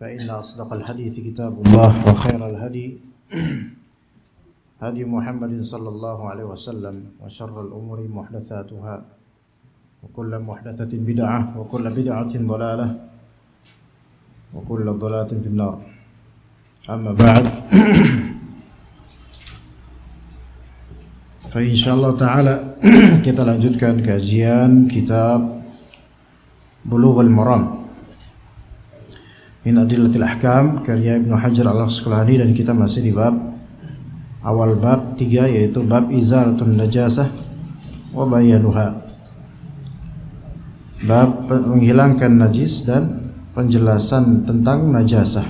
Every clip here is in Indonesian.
فإن أصدق الحديث كتاب الله وخير الهدي هدي محمد صلى الله عليه وسلم وشر الأمور محدثاتها وكل محدثة بدعة وكل بدعة ضلالة وكل ضلالة في النار. أما بعد فإنشاءالlah ta'ala kita lanjutkan kajian kitab Bulughul Maram min Adillatil Ahkam karya Ibnu Hajar Al-Asqalani, dan kita masih di awal bab 3, yaitu bab Izalatun Najasah wa Bayanuha, bab menghilangkan najis dan penjelasan tentang najasah.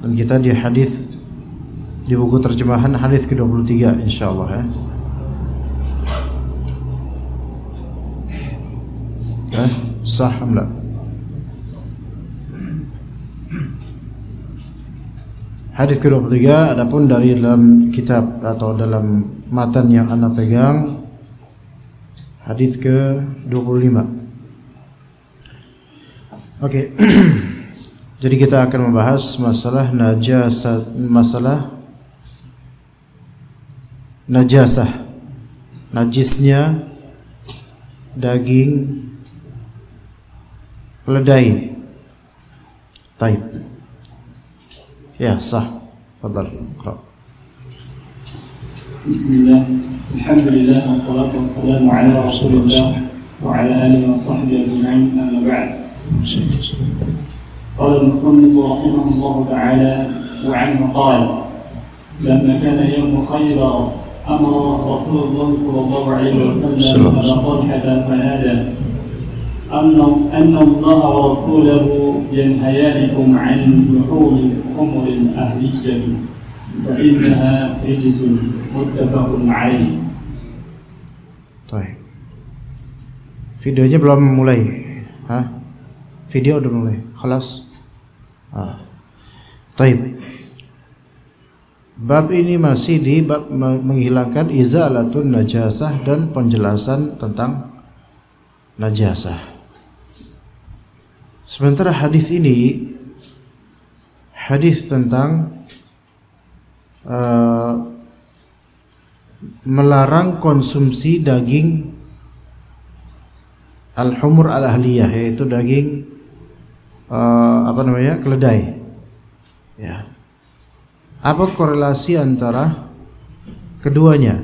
Dan kita di hadis di buku terjemahan hadis ke-23 insyaallah ya. Sah amla. Hadis ke-23, adapun dari dalam kitab atau dalam matan yang anda pegang, hadis ke-25. Oke. Jadi kita akan membahas masalah najasah, najisnya daging keledai. Taib. Ya, sah. Fadhal. Bismillah. Alhamdulillah wassalatu wassalamu ala Rasulillah wa ala alihi wa sahbihi ajma'in. Amma ba'd. قال المصنف رحمه الله تعالى وعنه قال لما كان يوم خيبر أمر رسول الله صلى الله عليه وسلم على طلحة فنادى أن الله ورسوله ينهيانكم عن لحوم الحمر الأهلية فإنها رجس متفق عليه. طيب. Videonya belum mulai. Video udah mulai. Khalas. Taib. Bab ini masih di bab menghilangkan izalatun najasah dan penjelasan tentang najasah. Sementara hadis ini hadis tentang melarang konsumsi daging al-humur al-ahliyah, yaitu daging keledai. Ya. Apa korelasi antara keduanya,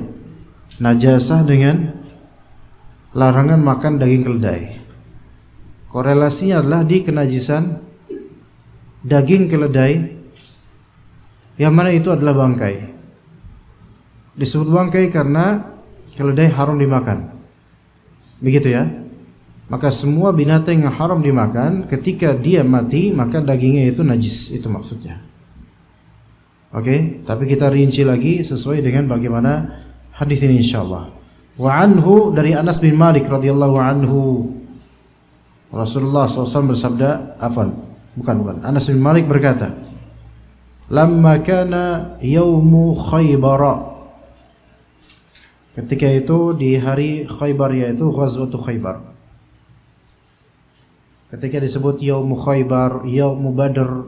najasah dengan larangan makan daging keledai? Korelasinya adalah di kenajisan daging keledai, yang mana itu adalah bangkai. Disebut bangkai karena keledai haram dimakan. Begitu ya. Maka semua binatang yang haram dimakan, ketika dia mati maka dagingnya itu najis, itu maksudnya. Oke, tapi kita rinci lagi sesuai dengan bagaimana hadis ini insyaallah. Wa anhu, dari Anas bin Malik radhiyallahu anhu, Rasulullah SAW bersabda, bukan. Anas bin Malik berkata, lamma kana yaumu Khaybar, ketika itu di hari Khaybar, yaitu Ghazwatu Khaybar. Ketika disebut yaumu Khaybar, yaumu Badr,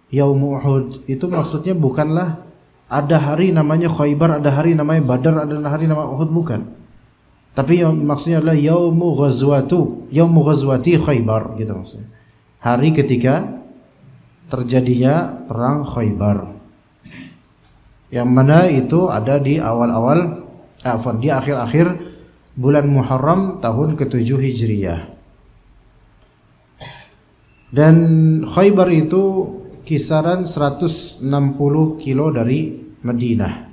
yaumu Uhud, itu maksudnya bukanlah ada hari namanya Khaybar, ada hari namanya Badar, ada hari namanya Uhud, bukan. Tapi yang maksudnya adalah yaumu ghazwati Khaybar, gitu maksudnya. Hari ketika terjadinya perang Khaybar. Yang mana itu ada di di akhir-akhir bulan Muharram tahun ke-7 Hijriyah. Dan Khaybar itu kisaran 160 kilo dari Madinah.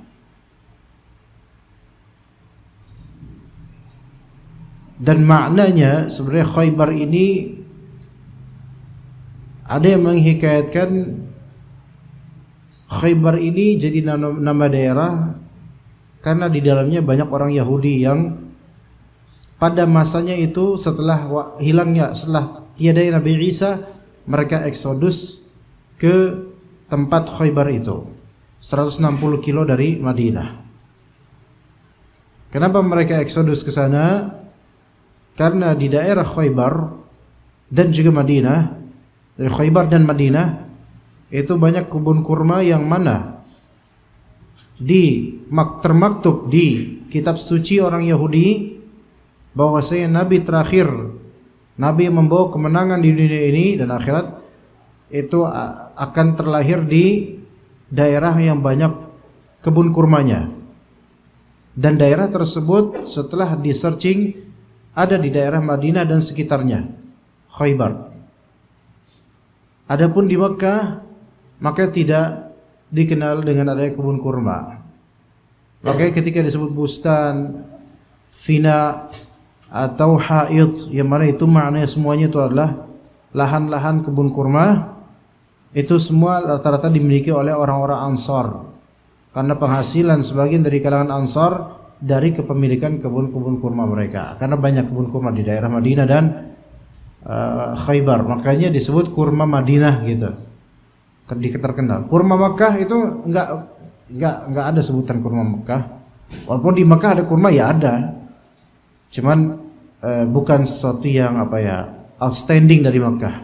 Dan maknanya sebenarnya Khaybar ini ada yang menghikayatkan Khaybar ini jadi nama daerah karena di dalamnya banyak orang Yahudi yang pada masanya itu setelah tiada Nabi Isa, mereka eksodus ke tempat Khaybar itu, 160 kilo dari Madinah. Kenapa mereka eksodus ke sana? Karena di daerah Khaybar dan juga Madinah dari Khaybar dan Madinah itu banyak kebun kurma yang mana termaktub di kitab suci orang Yahudi bahwasanya nabi terakhir, nabi yang membawa kemenangan di dunia ini dan akhirat itu akan terlahir di daerah yang banyak kebun kurmanya. Dan daerah tersebut setelah di searching ada di daerah Madinah dan sekitarnya, Khaybar. Adapun di Mekah maka tidak dikenal dengan adanya kebun kurma. Makanya ketika disebut bustan, fina atau haid, yang mana itu maknanya semuanya itu adalah lahan-lahan kebun kurma, itu semua rata-rata dimiliki oleh orang-orang Ansar. Karena penghasilan sebagian dari kalangan Ansar dari kepemilikan kebun-kebun kurma mereka. Karena banyak kebun kurma di daerah Madinah dan Khaybar, makanya disebut kurma Madinah gitu. Terkenal. Kurma Makkah itu enggak ada sebutan kurma Makkah. Walaupun di Makkah ada kurma ya ada. Cuman bukan sesuatu yang outstanding dari Makkah.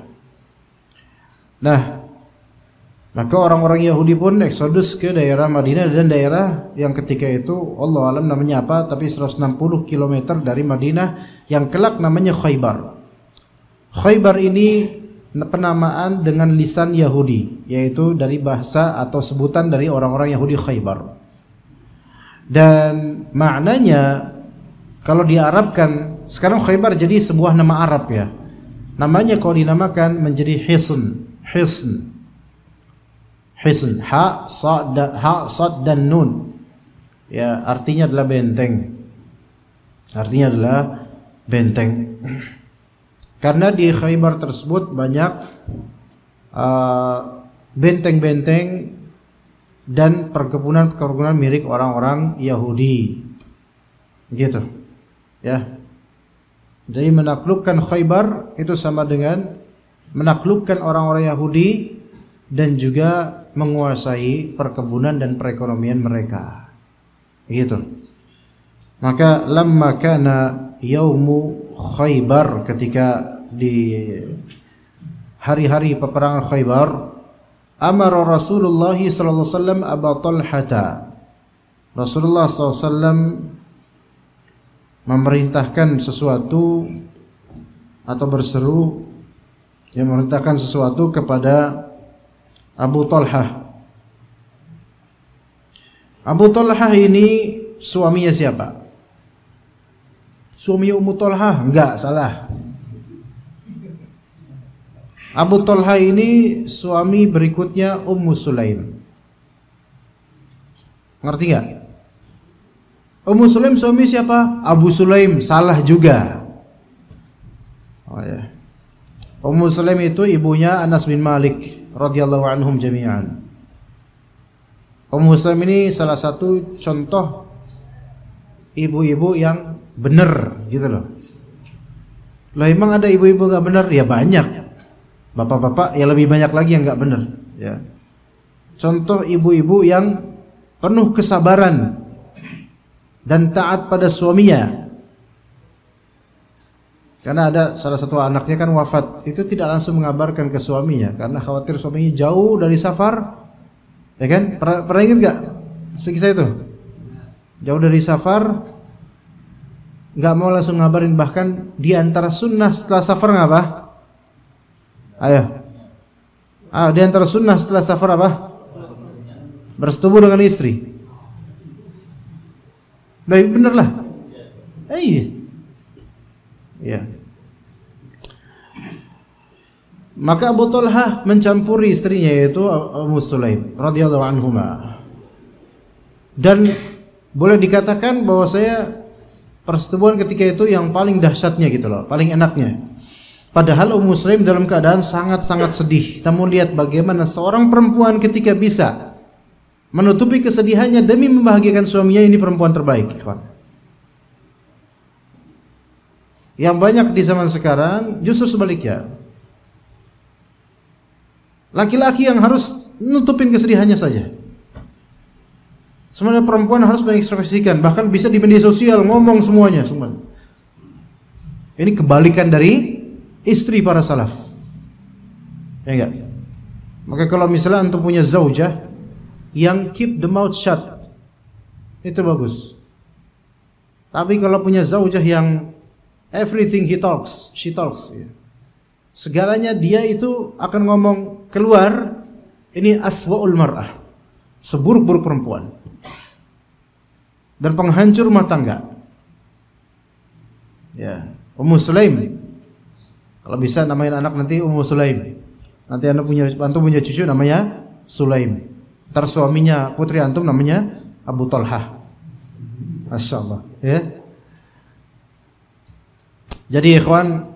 Nah, maka orang-orang Yahudi pun eksodus ke daerah Madinah dan daerah yang ketika itu Allah alam namanya apa, tapi 160 km dari Madinah yang kelak namanya Khaybar. Khaybar ini penamaan dengan lisan Yahudi, yaitu dari bahasa atau sebutan dari orang-orang Yahudi Khaybar. Dan maknanya kalau diarabkan, sekarang Khaybar jadi sebuah nama Arab ya. Namanya kalau dinamakan menjadi Hisn. Ha, sad dan nun. Ya, artinya adalah benteng. Artinya adalah benteng. Karena di Khaybar tersebut banyak benteng-benteng dan perkebunan-perkebunan milik orang-orang Yahudi. Gitu. Ya. Jadi menaklukkan Khaybar itu sama dengan menaklukkan orang-orang Yahudi dan juga menguasai perkebunan dan perekonomian mereka. Gitu. Maka lamma kana yaumu Khaybar, ketika di hari-hari peperangan Khaybar, amara Rasulullah sallallahu alaihi wasallam Abu Talhah. Rasulullah sallallahu alaihi wasallam memerintahkan sesuatu atau berseru, yang memerintahkan sesuatu kepada Abu Talhah. Abu Talhah ini suaminya siapa? Suami Ummu Talhah? Enggak, salah. Abu Talhah ini suami berikutnya Ummu Sulaim. Ngerti enggak? Ummu Sulaim suami siapa? Abu Sulaim, salah juga. Oh ya. Ummu Sulaim itu ibunya Anas bin Malik radhiyallahu anhum jami'an. Ummu Sulaim ini salah satu contoh ibu-ibu yang benar gitu loh. Lah emang ada ibu-ibu enggak benar? Ya banyak. Bapak-bapak ya lebih banyak lagi yang enggak benar, ya. Contoh ibu-ibu yang penuh kesabaran dan taat pada suaminya. Karena ada salah satu anaknya kan wafat, itu tidak langsung mengabarkan ke suaminya karena khawatir suaminya jauh dari safar. Ya kan? Pernah ingat enggak kisah itu? Jauh dari safar, enggak mau langsung ngabarin, bahkan di antara sunnah setelah safar ngapa? Ayo. Di antara sunnah setelah safar apa? Bersetubuh dengan istri. Baik, bener lah. Iya. Ya. Maka Abu Talhah mencampuri istrinya, yaitu Ummu Sulaim radhiyallahu anhuma. Dan boleh dikatakan bahwa saya persetubuhan ketika itu yang paling dahsyatnya gitu loh, paling enaknya. Padahal Ummu Sulaim dalam keadaan sangat-sangat sedih. Namun lihat bagaimana seorang perempuan ketika bisa menutupi kesedihannya demi membahagiakan suaminya, ini perempuan terbaik, ikhwan. Yang banyak di zaman sekarang justru sebaliknya. Laki-laki yang harus nutupin kesedihannya saja. Sebenarnya perempuan harus mengekspresikan, bahkan bisa di media sosial ngomong semuanya semua. Ini kebalikan dari istri para salaf. Ya enggak? Maka kalau misalnya antum punya zaujah yang keep the mouth shut, itu bagus. Tapi kalau punya zaujah yang everything she talks, ya. Segalanya dia itu akan ngomong keluar, ini aswa'ul mar'ah, seburuk-buruk perempuan dan penghancur rumah tangga. Ya, Ummu Sulaim. Kalau bisa namain anak nanti Ummu Sulaim. Nanti antum punya cucu namanya Sulaim. Ntar suaminya putri antum namanya Abu Talhah. Masya Allah, ya. Jadi ikhwan,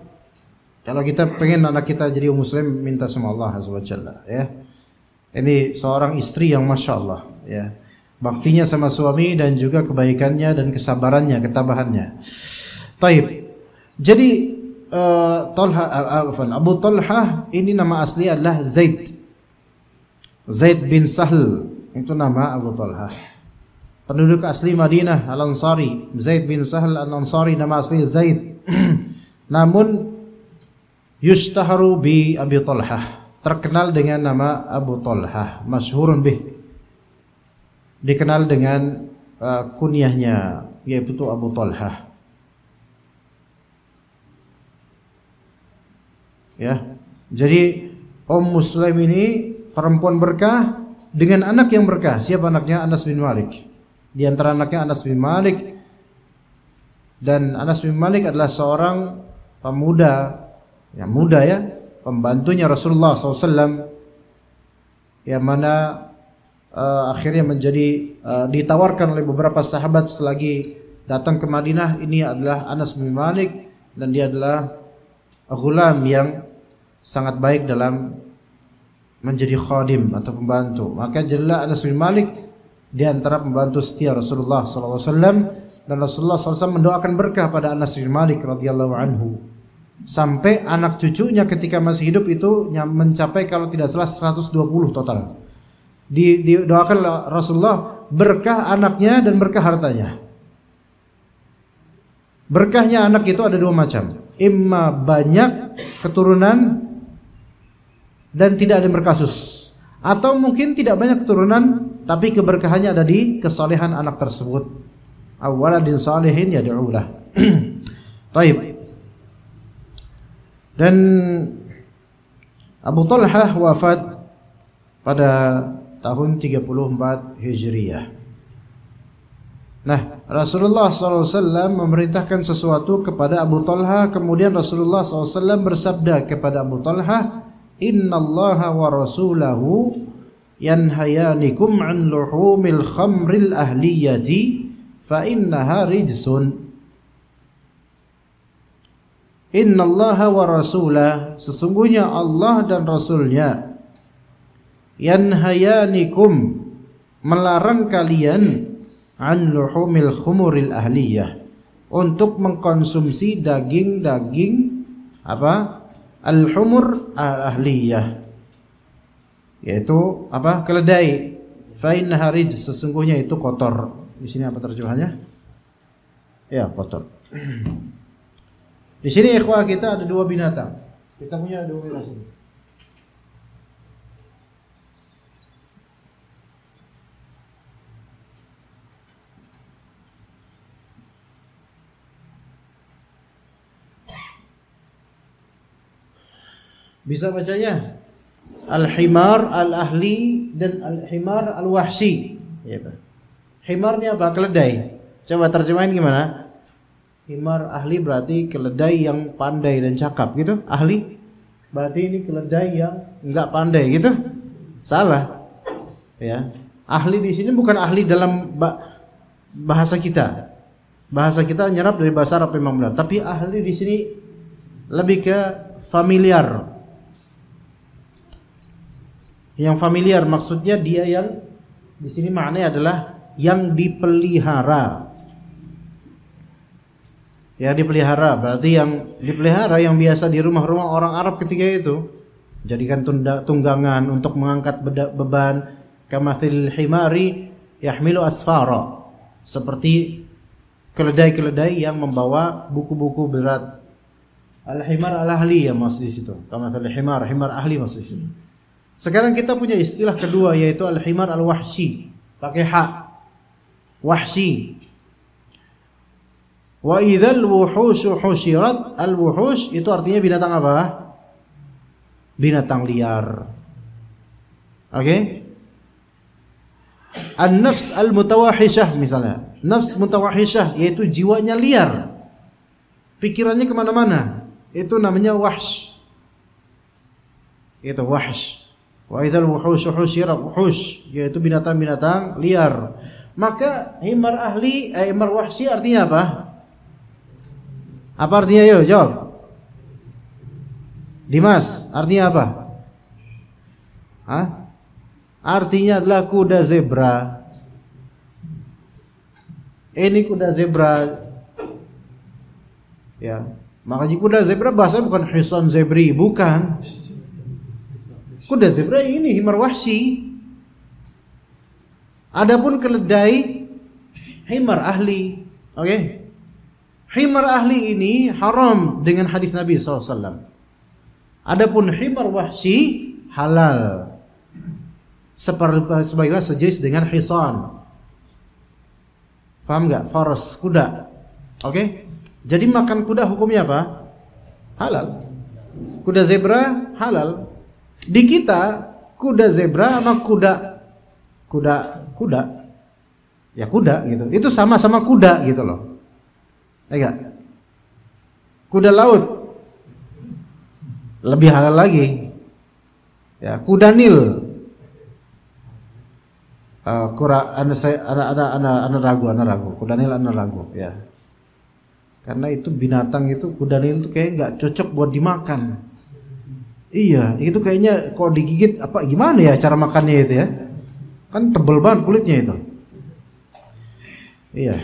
kalau kita pengen anak kita jadi muslim, minta sama Allah Azza wa Jalla, ya. Ini seorang istri yang Masya Allah, ya. Baktinya sama suami dan juga kebaikannya dan kesabarannya, ketabahannya. Taib. Jadi Abu Talhah ini nama asli adalah Zaid bin Sahl, itu nama Abu Talhah. Penduduk asli Madinah, Al-Ansari. Zaid bin Sahl Al-Ansari, nama asli Zaid. Namun yushtaharu bi Abi Talhah, terkenal dengan nama Abu Talhah, masyhurun bih, dikenal dengan kunyahnya yaitu Abu Talhah. Ya, jadi Muslim ini perempuan berkah dengan anak yang berkah. Siapa anaknya? Anas bin Malik. Di antara anaknya Anas bin Malik, dan Anas bin Malik adalah seorang pemuda yang muda, ya, pembantunya Rasulullah SAW, yang mana akhirnya menjadi ditawarkan oleh beberapa sahabat selagi datang ke Madinah. Ini adalah Anas bin Malik dan dia adalah ghulam yang sangat baik dalam menjadi khadim atau pembantu. Maka jadilah Anas bin Malik di antara pembantu setia Rasulullah SAW, dan Rasulullah SAW mendoakan berkah pada Anas bin Malik radhiyallahu anhu, sampai anak cucunya ketika masih hidup itu mencapai kalau tidak salah 120 total. Didoakan Rasulullah berkah anaknya dan berkah hartanya. Berkahnya anak itu ada dua macam, imma banyak keturunan dan tidak ada yang berkasus, atau mungkin tidak banyak keturunan tapi keberkahannya ada di kesolehan anak tersebut. Awaladin salihin yad'ulah. Taib. Dan Abu Talhah wafat pada tahun 34 Hijriyah. Nah, Rasulullah SAW memerintahkan sesuatu kepada Abu Talhah. Kemudian Rasulullah SAW bersabda kepada Abu Talhah, Innallaha wa rasulahu yanhayanikum an luhumil khamril ahliyati fa innaha rijsun. Innallaha wa rasulah, sesungguhnya Allah dan Rasulnya, yanhayanikum, melarang kalian, an luhumil khumuril ahliyah, untuk mengkonsumsi daging-daging apa? Al-humur al-ahliyah, yaitu apa? Keledai. Fa innaha rijs, sesungguhnya itu kotor. Di sini apa terjemahannya? Ya, kotor. Di sini ikhwah kita ada dua binatang. Kita punya dua binatang. Bisa bacanya al-himar al-ahli dan al-himar al-wahsi. Ya, himar ini apa? Keledai. Coba terjemahin gimana? Himar ahli berarti keledai yang pandai dan cakap gitu. Ahli berarti ini keledai yang enggak pandai gitu. Salah. Ya. Ahli di sini bukan ahli dalam bahasa kita. Bahasa kita nyerap dari bahasa Arab memang benar, tapi ahli di sini lebih ke familiar. Yang familiar maksudnya dia yang di sini maknanya adalah yang dipelihara. Ya, dipelihara berarti yang dipelihara yang biasa di rumah-rumah orang Arab ketika itu, jadikan tunggangan untuk mengangkat beban, kamathil himari yahmilu asfara, seperti keledai-keledai yang membawa buku-buku berat Al-himar al-ahli ya maksud di situ. Kama al-himar, himar ahli maksud di situ. Sekarang kita punya istilah kedua yaitu al-himar al-wahshi. Pakai ha. Wahshi. Wa idzal wuhushu husyirat, al-wuhush itu artinya binatang apa? Binatang liar. Oke? An-nafs al-mutawahhishah misalnya. Nafs mutawahhishah yaitu jiwanya liar. Pikirannya kemana-mana. Itu namanya wahsh. Itu wahsh. Wa idzal wuhushu husyirat, wuhush yaitu binatang-binatang liar. Maka himar ahli, himar wahshi artinya apa? Apa artinya? Yuk jawab. Dimas, artinya apa? Hah? Artinya adalah kuda zebra. Ini kuda zebra. Ya, makanya kuda zebra bahasa bukan hisan zebri, bukan. Kuda zebra ini himar wahshi. Adapun keledai himar ahli. Oke? Himar ahli ini haram dengan hadis Nabi SAW. Adapun himar wahshi halal. Sebagaimana sejenis dengan hisan. Faham nggak? Faras, kuda. Oke? Jadi makan kuda hukumnya apa? Halal. Kuda zebra halal. Di kita kuda zebra sama kuda ya kuda gitu. Itu sama-sama kuda gitu loh. Enggak? Kuda laut lebih halal lagi. Ya, kuda Nil. Ana ragu. Kuda Nil ana ragu, ya. Karena itu binatang itu kuda Nil itu kayak nggak cocok buat dimakan. Iya, itu kayaknya kalau digigit apa gimana ya cara makannya itu ya? Kan tebel banget kulitnya itu. Iya.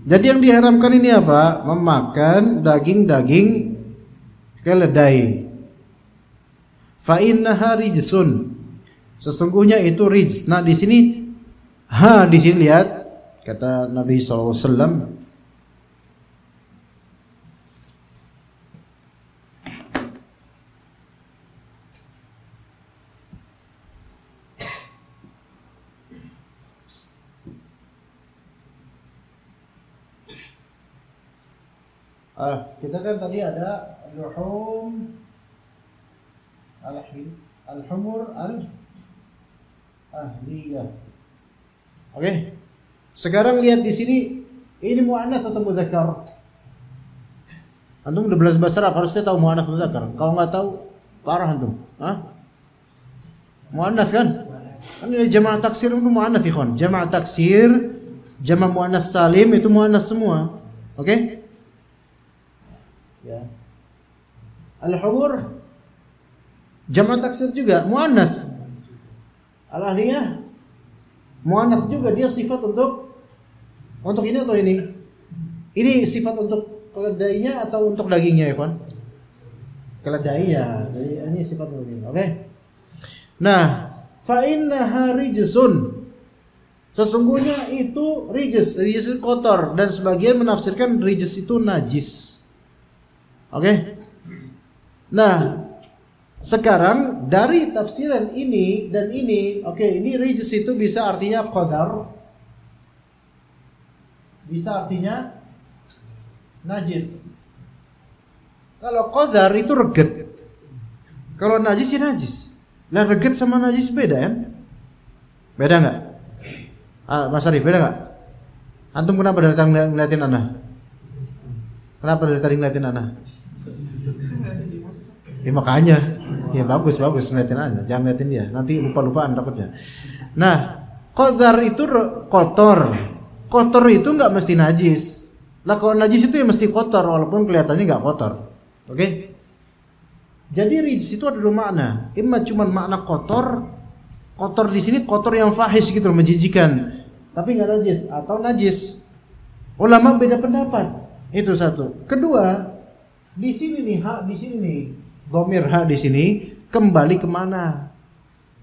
Jadi yang diharamkan ini apa? Memakan daging-daging keledai. Fa innaha rijsun. Sesungguhnya itu rijs. Nah, di sini di sini lihat kata Nabi sallallahu alaihi wasallam. Kita kan tadi ada luhum al-humur al-ahliyah. Oke. Sekarang lihat di sini ini muannats atau mudzakkar? Antum udah belajar bahasa Arab harusnya tahu muannats mudzakkar. Kalau nggak tahu parah antum. Muannats kan? Kan ini jama' taksir itu muannats ikhwan. Jama' taksir, jama' muannats salim itu muannats semua. Oke? Ya. Al-humur jama' taksir juga muannats. Al-ahliyah muannats juga, dia sifat untuk ini atau ini? Ini sifat untuk keledainya atau untuk dagingnya, ya kawan? Keledainya. Jadi ini sifat untuk ini. Oke. Nah, fa innaha rijsun. Sesungguhnya itu rijs itu kotor dan sebagian menafsirkan rijs itu najis. Oke. Nah, sekarang dari tafsiran ini dan ini, ini rijs itu bisa artinya qadar, bisa artinya najis. Kalau qadar itu reget, kalau najis ya najis. Lah reget sama najis beda kan? Beda nggak? Mas Arif, beda nggak? Antum kenapa dari tadi ngeliatin Ana? Kenapa dari tadi ngeliatin Ana? Ya makanya, ya bagus ngeliatin aja, jangan ngeliatin dia, nanti lupa-lupaan takutnya. Nah, qadar itu kotor itu nggak mesti najis. Lah kalau najis itu ya mesti kotor, walaupun kelihatannya nggak kotor. Oke? Jadi rijs itu ada dua makna, imma cuma makna kotor di sini kotor yang fahish gitu, menjijikan, tapi nggak najis atau najis. Ulama beda pendapat, itu satu. Kedua, di sini nih, di sini nih. Dhamir ha di sini kembali kemana?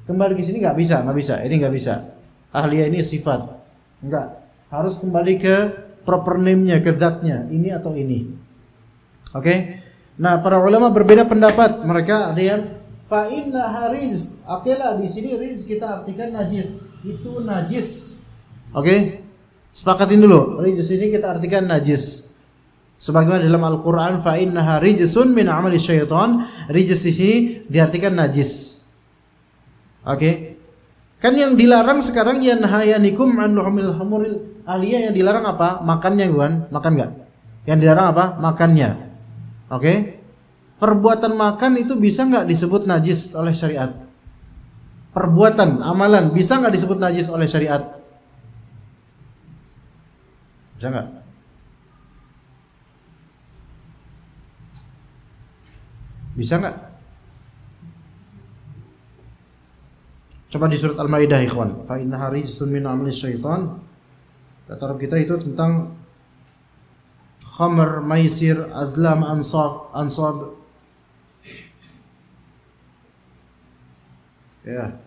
kembali ke sini nggak bisa. Ini nggak bisa. Ahliyah ini sifat, nggak. Harus kembali ke proper name-nya, ke zatnya, ini atau ini. Oke? Nah, para ulama berbeda pendapat. Mereka ada yang fa innaha rijs. Oke lah, di sini rijs kita artikan najis. Itu najis. Oke? Sepakatin dulu. Rijs ini kita artikan najis. Sebagaimana dalam Al-Qur'an fa innaha rijsun min amali syaitan. Rijs di sini diartikan najis. Oke? Kan yang dilarang sekarang yanhayanikum an luhumil humuril ahliyah, yang dilarang apa? Makannya, bukan? Makan enggak? Yang dilarang apa? Makannya. Oke? Perbuatan makan itu bisa enggak disebut najis oleh syariat? Perbuatan, amalan bisa enggak disebut najis oleh syariat? Bisa enggak? Bisa enggak? Coba di surat Al-Maidah, ikhwan. Fa innaha rijsun min amali syaitan. Kata Rabb kita itu tentang khamr, maisir, azlam, ansab. Ya.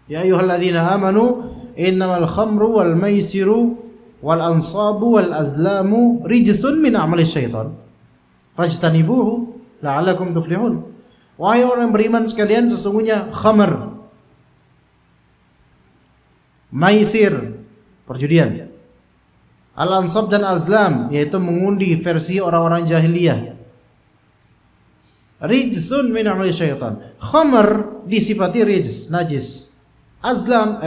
Ya ayyuhalladzina amanu innamal khamru wal maisiru wal ansabu wal azlamu rijsun min amali syaitan. Fajtanibuhu la'allakum tuflihun. Wahai orang beriman sekalian, sesungguhnya khamr, maisir, perjudian, al-ansab dan azlam, yaitu mengundi versi orang-orang jahiliyah, rijsun min amali syaitan. Khamr disifati rijs, najis. Azlam,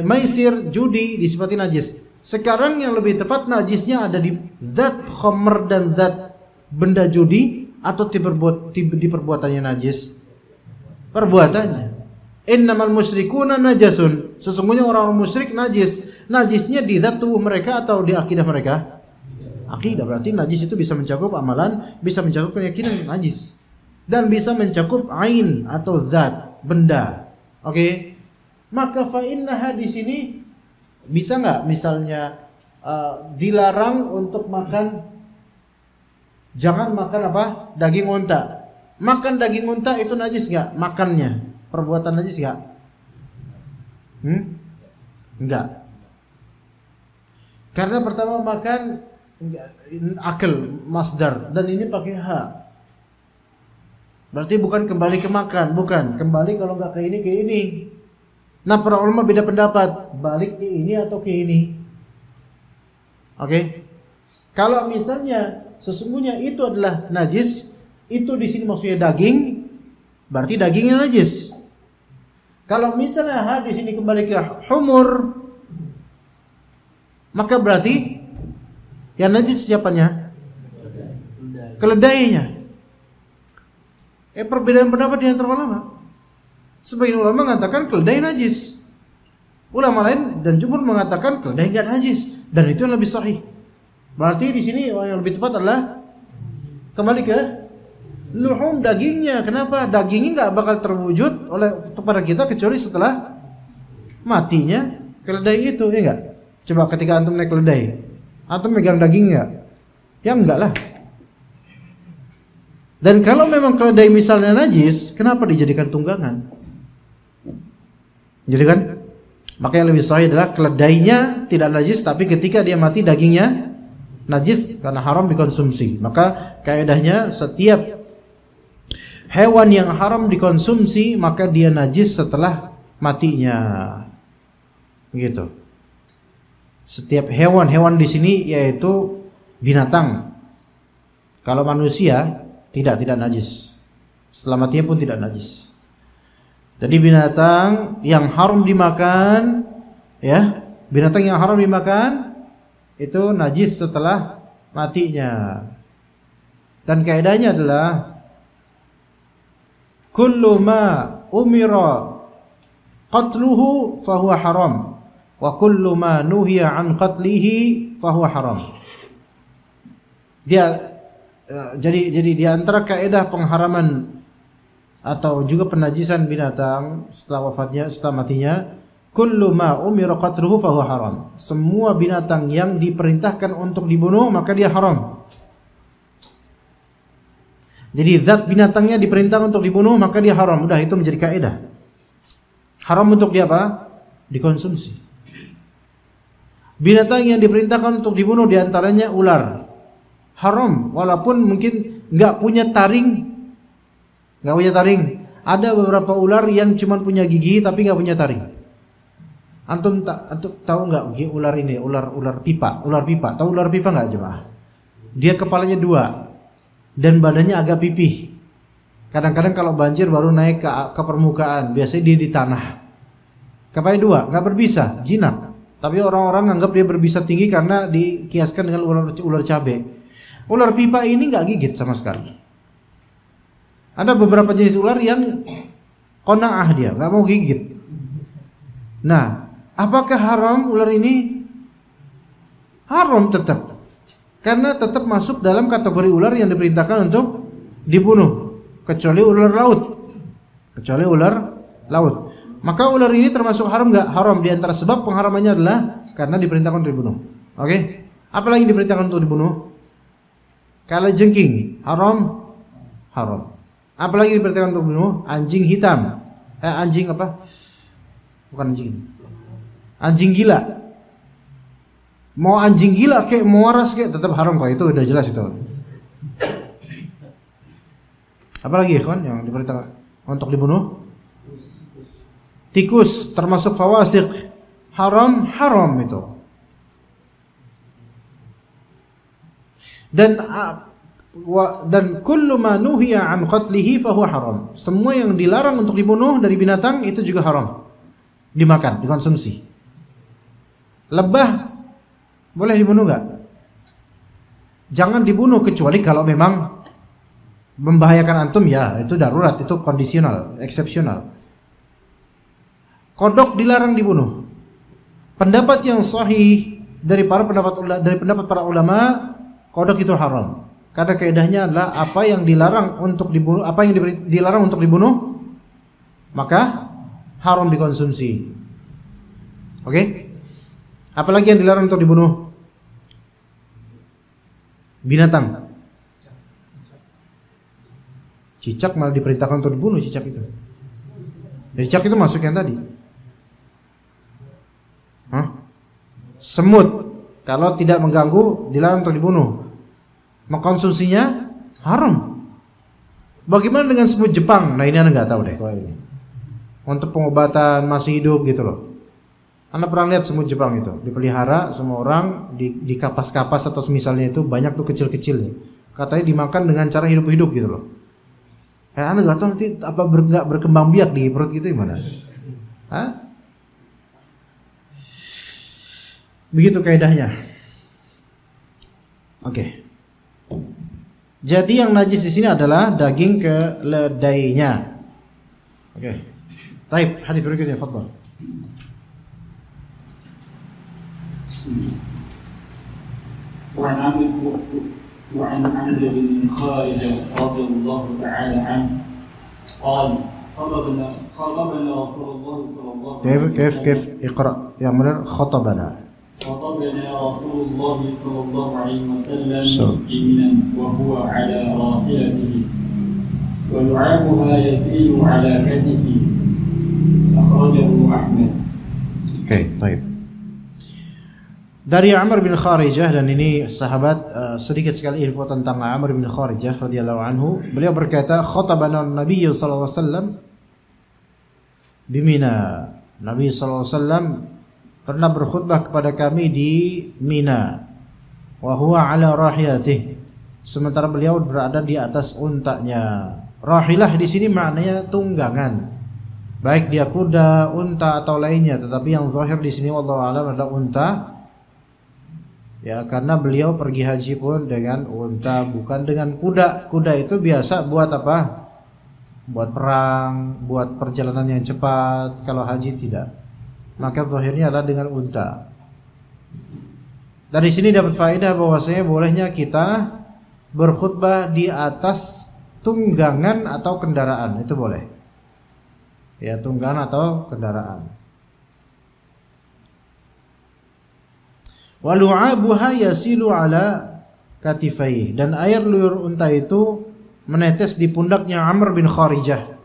maisir, judi disifati najis. Sekarang yang lebih tepat najisnya ada di zat khamr dan zat benda judi, atau di perbuatannya najis? Perbuatannya. Innamal musyrikuna najasun. Sesungguhnya orang musyrik najis. Najisnya di zat tubuh mereka atau di akidah mereka? Akidah. Berarti najis itu bisa mencakup amalan, bisa mencakup keyakinan najis, dan bisa mencakup ain atau zat, benda. Oke? Maka fa innaha di sini bisa nggak misalnya dilarang untuk makan, jangan makan apa? Daging unta. Makan daging unta itu najis nggak? Makannya perbuatan najis nggak? Enggak. Karena pertama makan akal masdar, dan ini pakai ha. Berarti bukan kembali ke makan, bukan. Kembali kalau nggak ke ini. Nah, para ulama beda pendapat, balik ke ini atau ke ini. Oke? Kalau misalnya sesungguhnya itu adalah najis, itu di sini maksudnya daging, berarti dagingnya najis. Kalau misalnya di sini kembali ke humur, maka berarti yang najis siapanya? Keledainya. Perbedaan pendapat di antara ulama. Sebagian ulama mengatakan keledai najis, ulama lain dan jumhur mengatakan keledai enggak najis, dan itu yang lebih sahih. Berarti di sini yang lebih tepat adalah kembali ke luhum, dagingnya. Kenapa? Dagingnya nggak bakal terwujud kepada kita kecuali setelah matinya keledai itu, ya enggak? Coba ketika antum naik keledai, antum megang dagingnya? Ya enggak lah. Dan kalau memang keledai misalnya najis, kenapa dijadikan tunggangan? Jadi kan, maka yang lebih sahih adalah keledainya tidak najis, tapi ketika dia mati dagingnya najis karena haram dikonsumsi. Maka kaidahnya setiap hewan yang haram dikonsumsi maka dia najis setelah matinya. Gitu. Setiap hewan di sini yaitu binatang. Kalau manusia tidak najis. Setelah matinya pun tidak najis. Jadi binatang yang haram dimakan, ya, binatang yang haram dimakan itu najis setelah matinya. Dan kaidahnya adalah kullu ma umira qatluhu fahuwa haram wa kullu ma nuhiya an qatlihi fahuwa haram. Jadi di antara kaidah pengharaman atau juga penajisan binatang setelah wafatnya, setelah matinya, kullu ma umira qatluhu fahuwa haram. Semua binatang yang diperintahkan untuk dibunuh maka dia haram. Jadi zat binatangnya diperintahkan untuk dibunuh, maka dia haram. Udah, itu menjadi kaidah. Haram untuk dia apa? Dikonsumsi. Binatang yang diperintahkan untuk dibunuh diantaranya ular. Haram, walaupun mungkin nggak punya taring. Nggak punya taring. Ada beberapa ular yang cuma punya gigi tapi nggak punya taring. Antum tahu nggak ular ini? Ular pipa. Tahu ular pipa nggak jemaah? Dia kepalanya 2 dan badannya agak pipih. Kadang-kadang kalau banjir baru naik ke permukaan. Biasanya dia di tanah. Kepalanya 2, nggak berbisa, jinak. Tapi orang-orang anggap dia berbisa tinggi karena dikiaskan dengan ular cabai. Ular pipa ini nggak gigit sama sekali. Ada beberapa jenis ular yang qanaah dia, nggak mau gigit. Nah, apakah haram ular ini? Haram tetap. Karena tetap masuk dalam kategori ular yang diperintahkan untuk dibunuh, kecuali ular laut. Maka ular ini termasuk haram nggak? Haram. Di antara sebab pengharamannya adalah karena diperintahkan untuk dibunuh. Oke? Apalagi diperintahkan untuk dibunuh? Kalajengking, haram. Apalagi diperintahkan untuk dibunuh? Anjing hitam. Anjing apa? Bukan anjing. Anjing gila. Mau anjing gila kayak mau waras kayak tetap haram kok, itu udah jelas itu. Apalagi ikhwan yang diperintahkan untuk dibunuh? Tikus termasuk fawasiq, haram itu. Dan kullu ma nuhiya an qatlihi fahuwa haram. Semua yang dilarang untuk dibunuh dari binatang itu juga haram. Dimakan, dikonsumsi. Lebah boleh dibunuh enggak? Jangan dibunuh kecuali kalau memang membahayakan antum, ya itu darurat, itu kondisional, eksepsional. Kodok dilarang dibunuh. Pendapat yang sahih dari pendapat para ulama, kodok itu haram. Karena kaidahnya adalah apa yang dilarang untuk dibunuh, dilarang untuk dibunuh, maka haram dikonsumsi. Oke? Apalagi yang dilarang untuk dibunuh? Binatang. Cicak malah diperintahkan untuk dibunuh, cicak itu. Cicak itu masuk yang tadi. Semut, kalau tidak mengganggu dilarang untuk dibunuh. Mengkonsumsinya haram. Bagaimana dengan semut Jepang? Nah ini Anda nggak tahu deh kalau ini. Untuk pengobatan masih hidup gitu loh. Anda pernah lihat semut Jepang itu dipelihara semua orang, di kapas-kapas atau misalnya itu banyak tuh kecil-kecilnya. Katanya dimakan dengan cara hidup-hidup gitu loh. Anda nggak tahu nanti apa nggak berkembang biak di perut gitu gimana? Begitu kaidahnya. Oke. Jadi yang najis di sini adalah daging keledainya. Oke. Baik, hadis berikutnya, fadhal. وعن عمرو بن خارجة رضي الله تعالى عنه قال خطبنا رسول الله صلى الله عليه وسلم. كيف اقرأ يا منير. خطبنا رسول الله صلى الله عليه وسلم بمنى وهو على راحلته ولعابها يسيل على كتفه أخرجه أحمد. Oke, baik. Dari Amr bin Kharijah, dan ini sahabat, sedikit sekali info tentang Amr bin Kharijah radhiyallahu anhu. Beliau berkata, khatabana Nabi sallallahu alaihi wasallam bimina. Nabi sallallahu alaihi wasallam pernah berkhutbah kepada kami di Mina. Wa huwa ala rahilatih. Sementara beliau berada di atas untanya. Rahilah di sini maknanya tunggangan. Baik dia kuda, unta atau lainnya, tetapi yang zahir di sini wallahu a'lam adalah unta. Ya, karena beliau pergi haji pun dengan unta, bukan dengan kuda. Kuda itu biasa buat apa? Buat perang, buat perjalanan yang cepat. Kalau haji tidak. Maka zahirnya adalah dengan unta. Dari sini dapat faedah bahwasanya bolehnya kita berkhutbah di atas tunggangan atau kendaraan. Itu boleh. Ya, tunggangan atau kendaraan. Walu'abuha yasilu ala katifai, dan air liur unta itu menetes di pundaknya Amr bin Kharijah.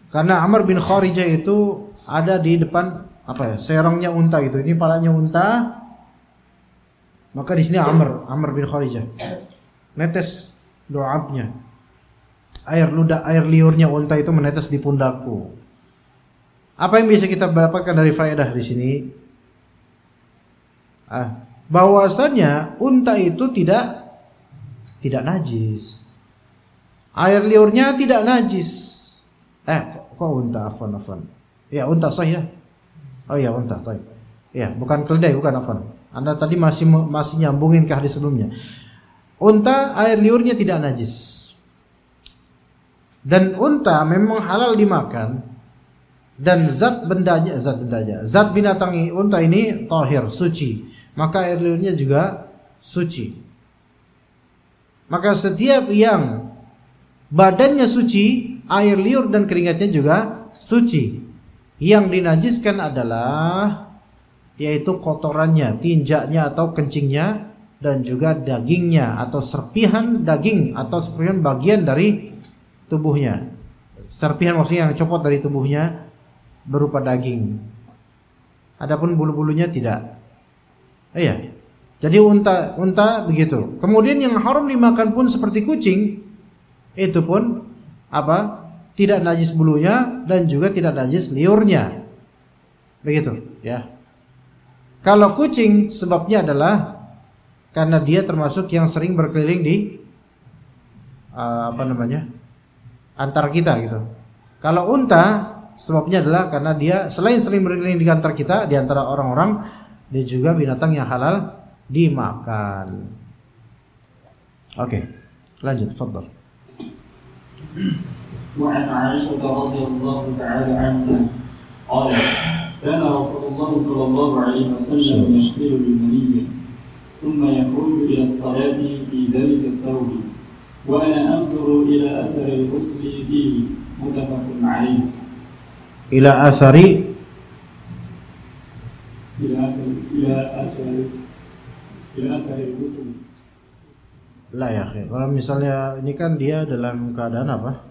Karena Amr bin Kharijah itu ada di depan serongnya unta gitu. Ini palanya unta. Maka di sini Amr bin Kharijah netes doabnya. Air liurnya unta itu menetes di pundakku. Apa yang bisa kita dapatkan dari faedah di sini? Bahwasanya unta itu tidak najis. Air liurnya tidak najis. Kok unta? Afwan. Ya, unta sah ya. Oh ya, unta. Baik. Ya, bukan keledai, bukan afwan. Anda tadi masih nyambungin ke hadis sebelumnya. Unta air liurnya tidak najis. Dan unta memang halal dimakan. Dan zat binatang unta ini tahir, suci. Maka air liurnya juga suci. Maka setiap yang badannya suci, air liur dan keringatnya juga suci. Yang dinajiskan adalah yaitu kotorannya, tinjaknya atau kencingnya, dan juga dagingnya atau serpihan daging atau serpihan bagian dari tubuhnya. Serpihan maksudnya yang copot dari tubuhnya berupa daging. Adapun bulu-bulunya tidak. Iya. Jadi unta begitu. Kemudian yang haram dimakan pun seperti kucing. Itu pun tidak najis bulunya dan juga tidak najis liurnya. Begitu, ya. Kalau kucing sebabnya adalah karena dia termasuk yang sering berkeliling di antar kita gitu. Kalau unta sebabnya adalah karena dia selain sering berkeliling di antar kita, di antara orang-orang, dia juga binatang yang halal dimakan. Oke, lanjut, fadhal. وعن عائشة رضي الله تعالى عنها قالت كان رسول الله صلى الله عليه وسلم يغسل بالمنية ثم يخرج إلى الصلاة في ذلك الثوب وأنا أنظر إلى أثر الغسل فيه متفق عليه. إلى أثر الغسل. Lah ya, kalau misalnya ini kan dia dalam keadaan apa?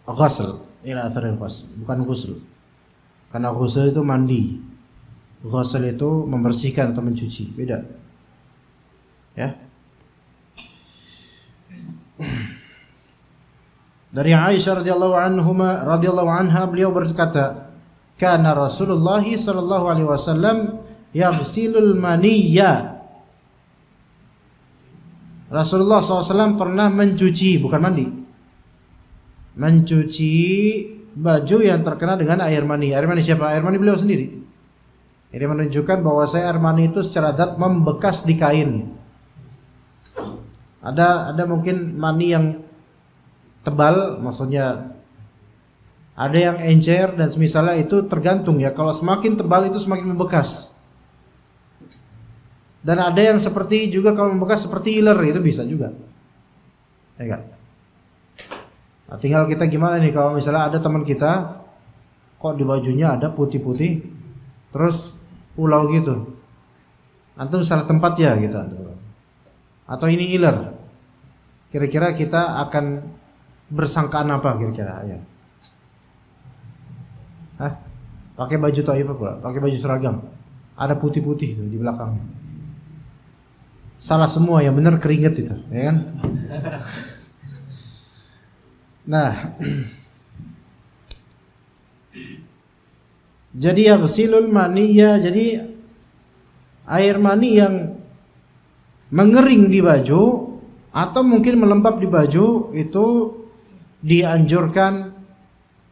Ghusl, ila atharil ghusl, bukan ghusl. Karena ghusl itu mandi. Ghusl itu membersihkan atau mencuci, beda. Ya. Dari Aisyah radhiyallahu anha beliau berkata, "Kana Rasulullah sallallahu alaihi wasallam yaghsilul maniyya." Rasulullah SAW pernah mencuci, bukan mandi, mencuci baju yang terkena dengan air mani. Air mani siapa? Air mani beliau sendiri. Ini menunjukkan bahwa air mani itu secara zat membekas di kain. Ada mungkin mani yang tebal, maksudnya ada yang encer dan semisalnya, itu tergantung ya. Kalau semakin tebal itu semakin membekas. Dan ada yang seperti juga kalau membekas seperti iler, itu bisa juga. Ya enggak? Nah, tinggal kita gimana nih kalau misalnya ada teman kita kok di bajunya ada putih-putih terus ulau gitu. Antum salah tempat ya gitu. Atau ini iler. Kira-kira kita akan bersangkaan apa kira-kira ya? Pakai baju Thaifah pula, pakai baju seragam. Ada putih-putih tuh di belakangnya. Salah semua, yang benar keringet itu, ya kan? Nah, jadi yaghsilul maniyya, jadi air mani yang mengering di baju atau mungkin melembab di baju itu dianjurkan,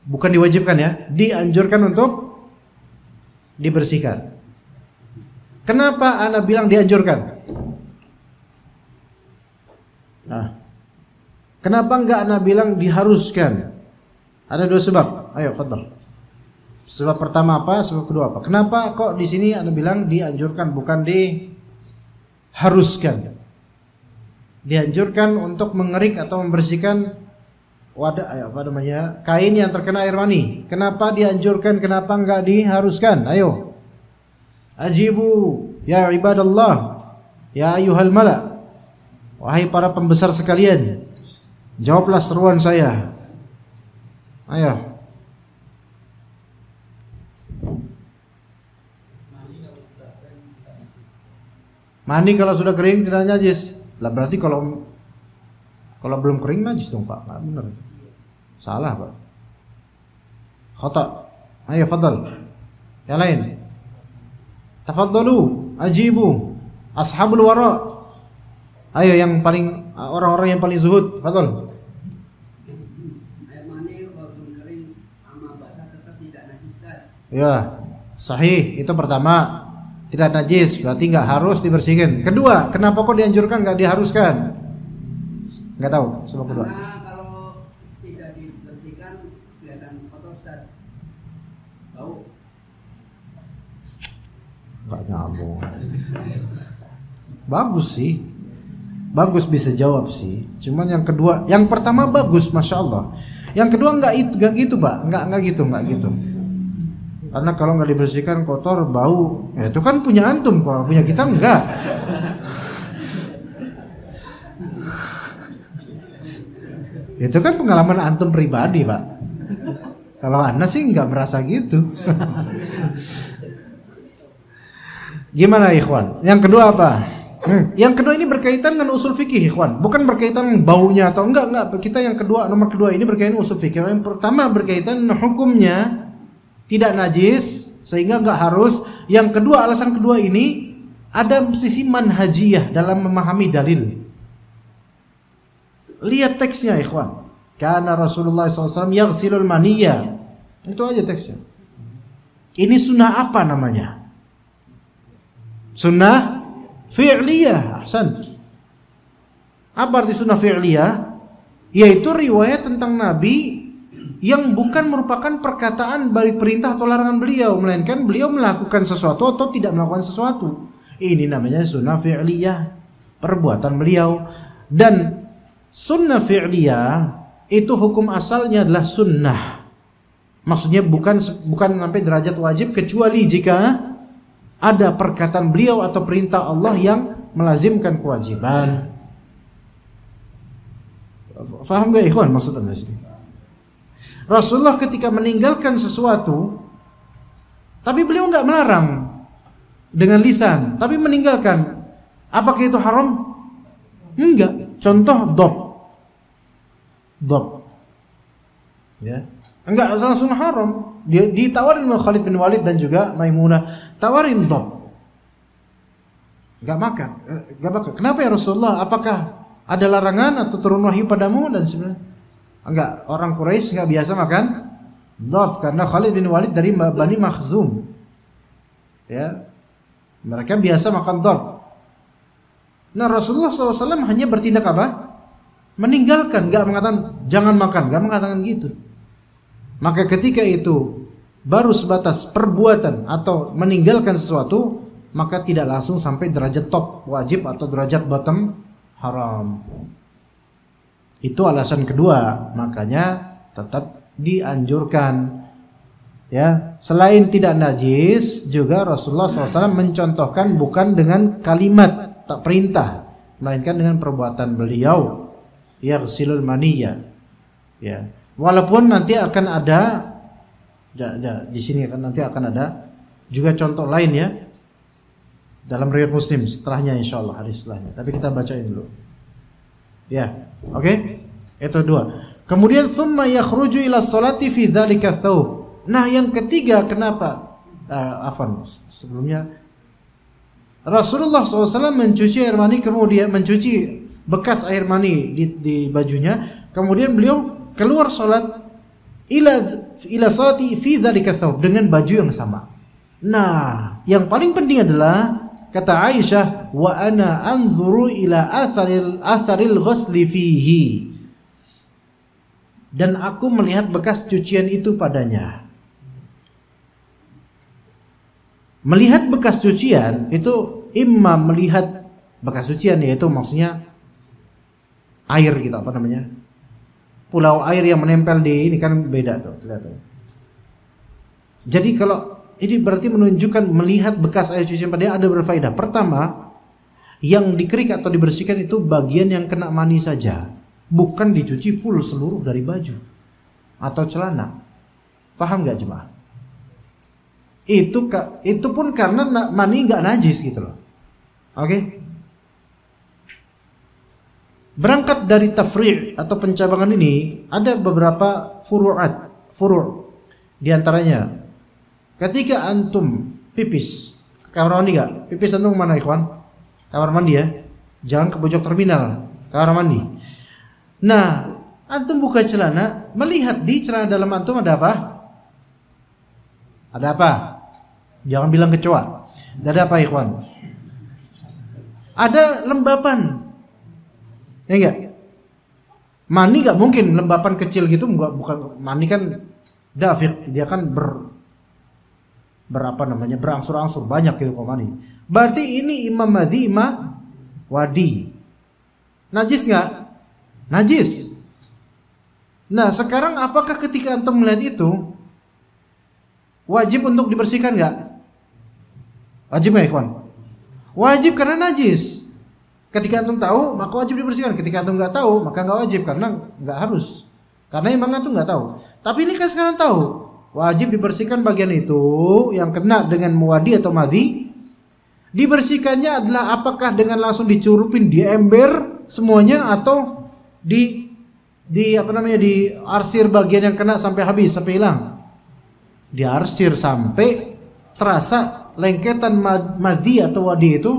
bukan diwajibkan ya, dianjurkan untuk dibersihkan. Kenapa ana bilang dianjurkan? Nah, kenapa enggak ana bilang diharuskan? Ada dua sebab. Ayo, fadhal. Sebab pertama apa? Sebab kedua apa? Kenapa kok di sini ana bilang dianjurkan bukan diharuskan? Dianjurkan untuk mengerik atau membersihkan kain yang terkena air mani. Kenapa dianjurkan? Kenapa enggak diharuskan? Ayo. Ajibu Ya ibadallah, ya ayyuhal mala, wahai para pembesar sekalian, jawablah seruan saya. Ayo. Mani kalau sudah kering tidak najis. Lah berarti kalau belum kering najis dong Pak. Nggak benar. Salah Pak. Khata. Ayo fadal. Yang lain. Tafaddalu, ajibu. Ashabul wara. Ayo yang paling orang-orang yang paling zuhud, fadal. Air mani walaupun kering sama basah tetap tidak najis kan? Ya, sahih. Itu pertama. Tidak najis, berarti nggak harus dibersihkan. Kedua, kenapa kok dianjurkan nggak diharuskan? Nggak tahu. Sebab kedua. Karena kalau tidak dibersihkan kelihatan kotor Ustaz. Bau. Nggak nyambung. Bagus sih, bagus bisa jawab sih. Cuman yang kedua, yang pertama bagus, masya Allah. Yang kedua nggak gitu Pak, nggak gitu. Karena kalau nggak dibersihkan kotor, bau. Ya, itu kan punya antum, kalau punya kita enggak. Itu kan pengalaman antum pribadi Pak. Kalau Anda sih nggak merasa gitu. Gimana ikhwan? Yang kedua apa? Yang kedua ini berkaitan dengan usul fikih ikhwan. Bukan berkaitan dengan baunya atau enggak. Kita yang kedua, nomor kedua ini berkaitan usul fikih. Yang pertama berkaitan dengan hukumnya tidak najis sehingga enggak harus. Yang kedua, alasan kedua ini ada sisi manhajiyah dalam memahami dalil. Lihat teksnya ikhwan. Karena Rasulullah SAW yaghsilul maniyya. Itu aja teksnya. Ini sunnah apa namanya? Sunnah fi'liyah. Ahsan. Apa arti sunnah fi'liyah? Yaitu riwayat tentang Nabi yang bukan merupakan perkataan dari perintah atau larangan beliau, melainkan beliau melakukan sesuatu atau tidak melakukan sesuatu. Ini namanya sunnah fi'liyah, perbuatan beliau. Dan sunnah fi'liyah itu hukum asalnya adalah sunnah. Maksudnya bukan sampai derajat wajib, kecuali jika ada perkataan beliau atau perintah Allah yang melazimkan kewajiban. Faham gak ikhwan maksud Anda sini? Rasulullah ketika meninggalkan sesuatu, tapi beliau nggak melarang dengan lisan, tapi meninggalkan. Apakah itu haram? Enggak. Contoh dob. Ya. Enggak langsung haram. Dia ditawarin oleh Khalid bin Walid dan juga Maimunah, tawarin dob. Enggak makan. Kenapa ya Rasulullah? Apakah ada larangan atau turun wahyu padamu dan sebenarnya? Enggak, orang Quraisy enggak biasa makan dob karena Khalid bin Walid dari Bani Makhzum. Ya. Mereka biasa makan dob. Nah, Rasulullah SAW hanya bertindak apa? Meninggalkan, enggak mengatakan jangan makan, enggak mengatakan gitu. Maka ketika itu baru sebatas perbuatan atau meninggalkan sesuatu, maka tidak langsung sampai derajat top wajib atau derajat bottom haram. Itu alasan kedua, makanya tetap dianjurkan. Ya, selain tidak najis, juga Rasulullah SAW mencontohkan bukan dengan kalimat tak perintah, melainkan dengan perbuatan beliau, yaghsilul maniyya. Ya, walaupun nanti akan ada, di sini nanti akan ada juga contoh lain ya dalam riwayat Muslim setelahnya insyaallah, hadis setelahnya. Tapi kita bacain dulu. Ya, oke? Itu dua. Kemudian thumma yakhruju ila sholati fi dzalika thawb. Nah, yang ketiga kenapa? Sebelumnya Rasulullah SAW mencuci air mani, kemudian mencuci bekas air mani di bajunya, kemudian beliau keluar salat ila sholati fi dzalika thawb dengan baju yang sama. Nah, yang paling penting adalah kata Aisyah, wa ana anzuru ila atharil ghusli fihi. Dan aku melihat bekas cucian itu padanya. Melihat bekas cucian itu imma melihat bekas cucian, yaitu maksudnya air gitu, apa namanya? Pulau air yang menempel di ini kan beda tuh, kelihatan. Jadi kalau Ini berarti menunjukkan melihat bekas air cucian pada ada berfaedah. Pertama, yang dikerik atau dibersihkan itu bagian yang kena mani saja, bukan dicuci full seluruh dari baju atau celana. Paham nggak jemaah? Itu pun karena mani nggak najis gitu loh. Oke? Berangkat dari tafri' atau pencabangan ini ada beberapa furu'. Di antaranya, ketika antum pipis ke kamar mandi nggak? Pipis antum mana ikhwan? Kamar mandi ya. Jangan ke pojok terminal, kamar mandi. Nah, antum buka celana, melihat di celana dalam antum ada apa? Ada apa? Jangan bilang kecoa. Ada apa ikhwan? Ada lembapan. Ya enggak? Mani enggak mungkin lembapan kecil gitu, bukan mani kan dafiq, dia kan berangsur-angsur banyak gitu kalau mani. Berarti ini imam madhi, imam wadi. Najis enggak? Najis. Nah, sekarang apakah ketika antum melihat itu wajib untuk dibersihkan enggak? Wajib enggak, ikhwan? Wajib karena najis. Ketika antum tahu, maka wajib dibersihkan. Ketika antum nggak tahu, maka nggak wajib karena nggak harus. Karena emang antum nggak tahu. Tapi ini kan sekarang tahu, wajib dibersihkan bagian itu yang kena dengan wadi atau madhi. Dibersihkannya adalah apakah dengan langsung dicurupin di ember semuanya atau di arsir bagian yang kena sampai habis, sampai hilang. Diarsir sampai terasa lengketan madhi atau wadi itu,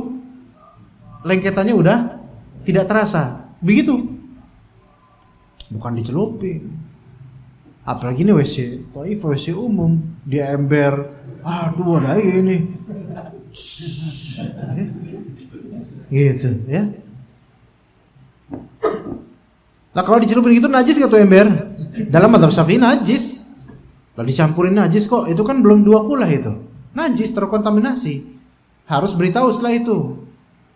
lengketannya udah tidak terasa. Begitu. Bukan dicelupin. Apalagi ini WC Taif, WC umum, di ember. Aduh, ada ini. Gitu ya. Nah, kalau dicelupin gitu najis gak tuh ember? Dalam mazhab Syafi'i najis. Lalu dicampurin najis kok. Itu kan belum 2 kulah itu. Najis, terkontaminasi. Harus beritahu setelah itu.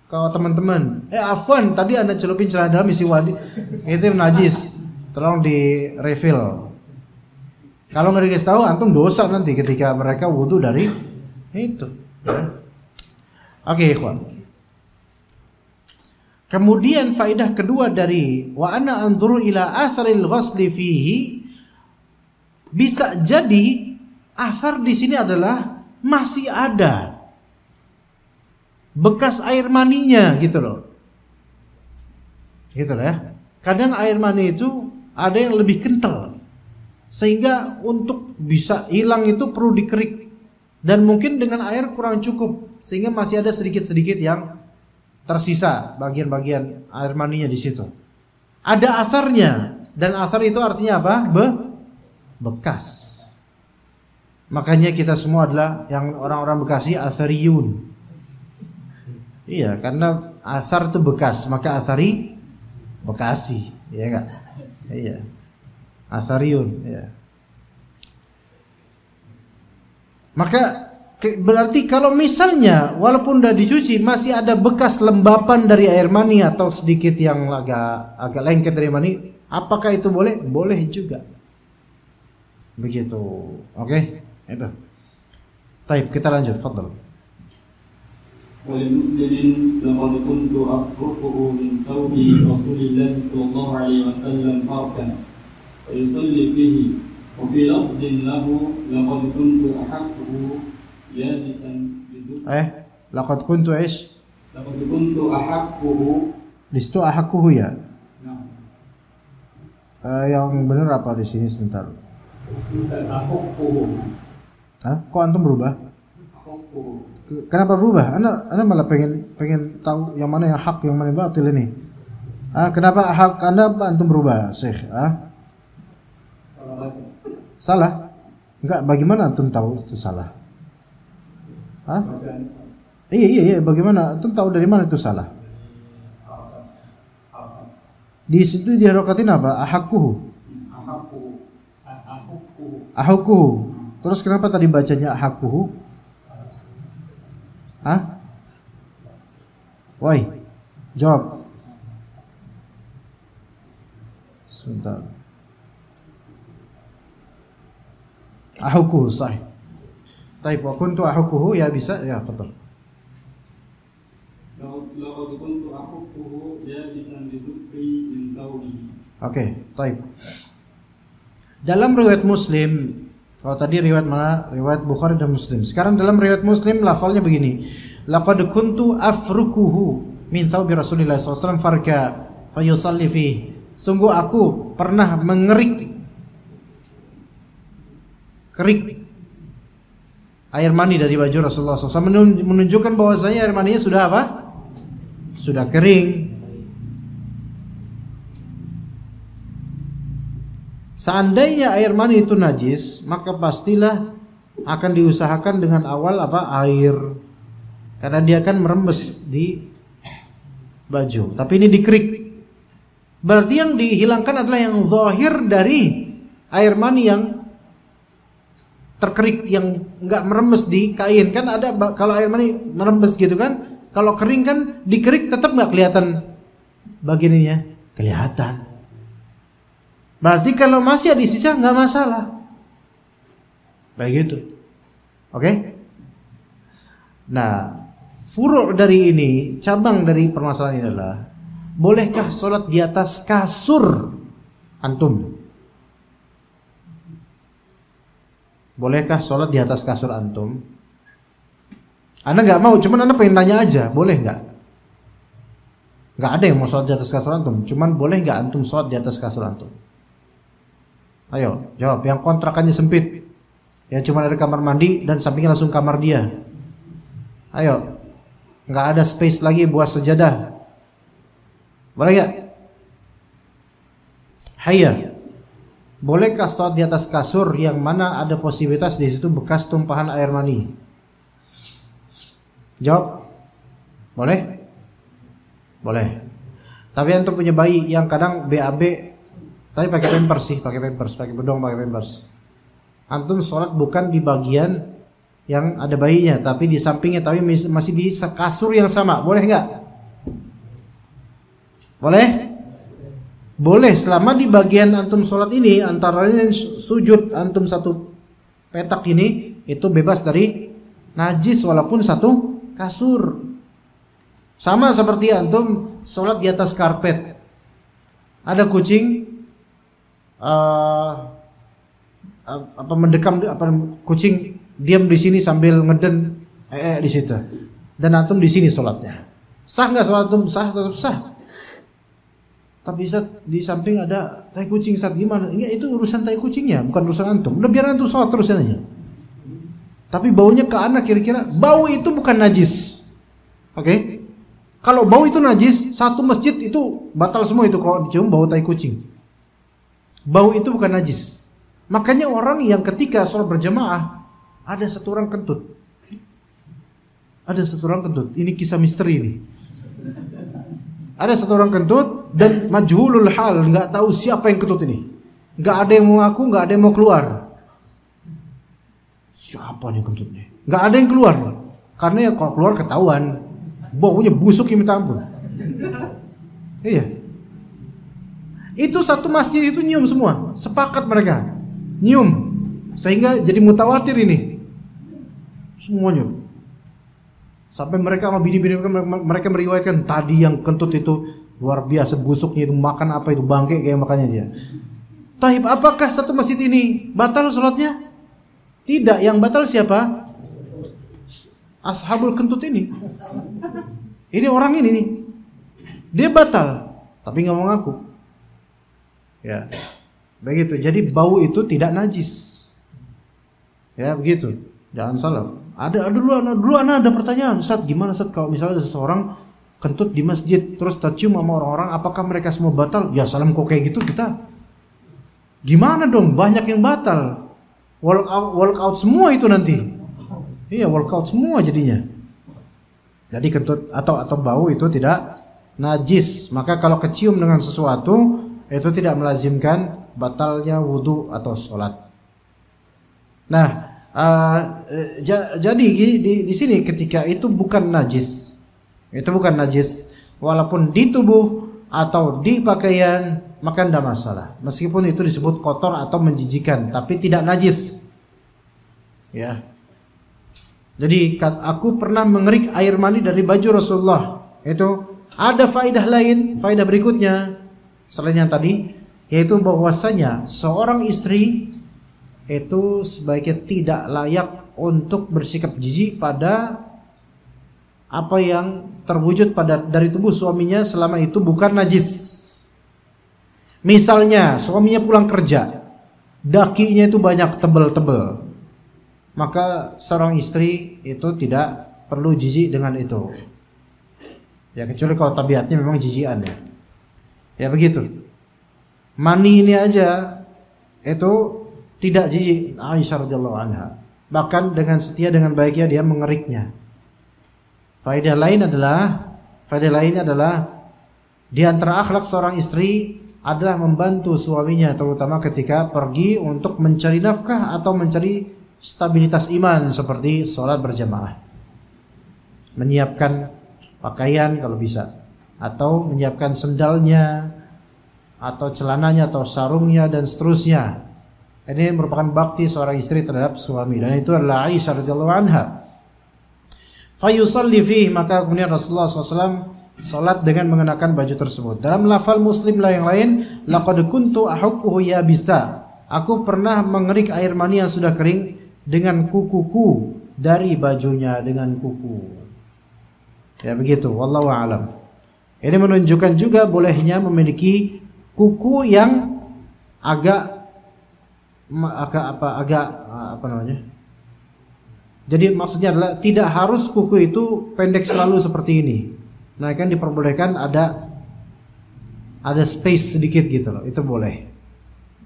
Kalau teman-teman, afwan, tadi Anda celupin celana dalam isi wadi, itu najis, tolong di refill. Kalau nggak dikasih tahu, antum dosa nanti ketika mereka wudu dari itu. Oke, ikhwan. Kemudian faedah kedua dari wa ana anzuru ila atharil ghusli fihi, bisa jadi athar di sini adalah masih ada bekas air maninya gitu loh. Gitu loh ya. Kadang air mani itu ada yang lebih kental, sehingga untuk bisa hilang itu perlu dikerik. Dan mungkin dengan air kurang cukup, sehingga masih ada sedikit-sedikit yang tersisa bagian-bagian air maninya di situ. Ada asarnya, dan asar itu artinya apa? Bekas. Makanya kita semua adalah yang orang-orang Bekasi asariyun. Iya, karena asar itu bekas, maka asari Bekasi, ya enggak? Iya. Asariun, ya. Maka berarti kalau misalnya walaupun udah dicuci masih ada bekas lembapan dari air mani atau sedikit yang agak lengket dari mani, apakah itu boleh? Boleh juga. Begitu. Oke, itu. Baik, kita lanjut, fadhal. ولمسلم لقد كنت أفرقه من ثوب رسول الله صلى الله عليه وسلم فرقا ويصلي فيه وفي لفظ له لقد كنت أحقه يابسا لقد كنت إيش؟ لقد كنت أحقه. Di situ ahakkuhu ya. Nah. Yang benar apa di sini sebentar? Ahakkuhu. Hah? Kok antum berubah? Ahakkuhu. Kenapa berubah? Anda malah pengen tahu yang mana yang hak, yang mana yang batil ini. Kenapa hak Anda antum berubah, Syekh? Salah? Enggak, bagaimana antum tahu itu salah? Iya, bagaimana antum tahu dari mana itu salah? Di situ diharokatin apa? Ahakkuhu. Terus kenapa tadi bacanya ahakkuhu? Woi, jawab. Sebentar. Ahakkuhu sahih. Taib wa kuntu ahukuhu ya bisa ya betul. Laqad kuntu ahukuhu ya bisa didukri min tawbihi. Oke, taib. Dalam riwayat Muslim, kalau tadi riwayat mana? Riwayat Bukhari dan Muslim. Sekarang dalam riwayat Muslim lafalnya begini. Laqad kuntu afrukuhu min thawbi Rasulillah SAW farka fayusalli fihi. Sungguh aku pernah mengerik air mani dari baju Rasulullah SAW, menunjukkan bahwasanya air maninya sudah apa? Sudah kering. Seandainya air mani itu najis, maka pastilah akan diusahakan dengan awal apa? Air. Karena dia akan merembes di baju. Tapi ini dikerik. Berarti yang dihilangkan adalah yang zahir dari air mani yang terkerik, yang enggak merembes di kain. Kan ada kalau air mani merembes gitu kan, kalau kering kan dikerik tetap enggak kelihatan bagiannya, kelihatan. Berarti kalau masih ada sisa enggak masalah. Baik gitu. Oke? Nah, furu' dari ini, cabang dari permasalahan ini adalah bolehkah sholat di atas kasur antum? Bolehkah sholat di atas kasur antum? Anda nggak mau, cuman Anda pengen tanya aja, boleh nggak? Nggak ada yang mau sholat di atas kasur antum, cuman boleh nggak antum sholat di atas kasur antum? Ayo, jawab. Yang kontrakannya sempit, yang cuma ada kamar mandi dan sampingnya langsung kamar dia. Ayo, nggak ada space lagi buat sejadah. Boleh nggak? Hayya. Bolehkah sholat di atas kasur yang mana ada posibilitas di situ bekas tumpahan air mani? Jawab. Boleh? Boleh. Tapi antum punya bayi yang kadang BAB, tapi pakai pampers sih, pakai bedong, pakai pampers. Antum sholat bukan di bagian yang ada bayinya, tapi di sampingnya, tapi masih di kasur yang sama. Boleh nggak? Boleh? Boleh selama di bagian antum sholat ini antara ini sujud antum satu petak ini itu bebas dari najis walaupun satu kasur. Sama seperti antum sholat di atas karpet. Ada kucing kucing diam di sini sambil ngeden di situ. Dan antum di sini sholatnya. Sah nggak sholat antum? Sah, tetap sah. Tapi di samping ada tai kucing, saat gimana? Enggak, itu urusan tai kucingnya, bukan urusan antum. Udah biar antum sholat terusin aja. Tapi baunya ke anak, kira-kira bau itu bukan najis. Oke? Kalau bau itu najis, satu masjid itu batal semua itu kalau dicium bau tai kucing. Bau itu bukan najis. Makanya orang yang ketika sholat berjamaah ada satu orang kentut. Ada satu orang kentut. Ini kisah misteri ini. Ada satu orang kentut dan majhulul hal, nggak tahu siapa yang kentut ini. Nggak ada yang mau ngaku, nggak ada yang mau keluar. Siapa nih kentutnya? Nggak ada yang keluar, karena ya kalau keluar ketahuan, baunya busuk yang minta ampun. Iya. Itu satu masjid itu nyium semua, sepakat mereka nyium, sehingga jadi mutawatir ini semuanya. Sampai mereka sama bini-bini mereka meriwayatkan tadi yang kentut itu luar biasa busuknya, itu makan apa itu bangke kayak makannya dia. Taib, apakah satu masjid ini batal sholatnya? Tidak, yang batal siapa? Ashabul kentut ini. Ini orang ini nih. Dia batal, tapi nggak mau ngaku. Ya, begitu. Jadi bau itu tidak najis. Ya begitu. Jangan salah. Dulu anak ada pertanyaan, Ustaz, gimana Ustaz kalau misalnya ada seseorang kentut di masjid terus tercium sama orang-orang, apakah mereka semua batal? Ya salam kok kayak gitu kita. Gimana dong? Banyak yang batal. Walk out semua itu nanti. Iya, walk out semua jadinya. Jadi kentut atau bau itu tidak najis. Maka kalau kecium dengan sesuatu itu tidak melazimkan batalnya wudu atau sholat. Nah, jadi di sini ketika itu bukan najis, walaupun di tubuh atau di pakaian maka tidak masalah, meskipun itu disebut kotor atau menjijikan, tapi tidak najis. Ya, Jadi aku pernah mengerik air mani dari baju Rasulullah. Itu ada faedah lain, faedah berikutnya selain yang tadi, yaitu bahwasanya seorang istri itu sebaiknya tidak layak untuk bersikap jijik pada apa yang terwujud dari tubuh suaminya selama itu bukan najis. Misalnya suaminya pulang kerja, dakinya itu banyak, tebel-tebel, maka seorang istri itu tidak perlu jijik dengan itu. Ya kecuali kalau tabiatnya memang jijikan ya. Ya begitu. Mani ini aja itu tidak jijik Aisyah radhiyallahu anha. Bahkan dengan setia dengan baiknya dia mengeriknya. Faedah lainnya adalah di antara akhlak seorang istri adalah membantu suaminya, terutama ketika pergi untuk mencari nafkah atau mencari stabilitas iman seperti sholat berjamaah, menyiapkan pakaian kalau bisa, atau menyiapkan sendalnya atau celananya atau sarungnya dan seterusnya. Ini merupakan bakti seorang istri terhadap suami, dan itu adalah Aisyah radhiyallahu anha. Fayusalli fihi, maka kemudian Rasulullah SAW salat dengan mengenakan baju tersebut. Dalam lafal Muslim yang lain, laqad kuntu ahukkuhu ya bisa. Aku pernah mengerik air mani yang sudah kering dengan kukuku dari bajunya dengan kuku. Ya begitu, wallahu a'lam. Ini menunjukkan juga bolehnya memiliki kuku yang agak apa namanya? Jadi maksudnya adalah tidak harus kuku itu pendek selalu seperti ini. Nah, kan diperbolehkan ada space sedikit gitu loh. Itu boleh.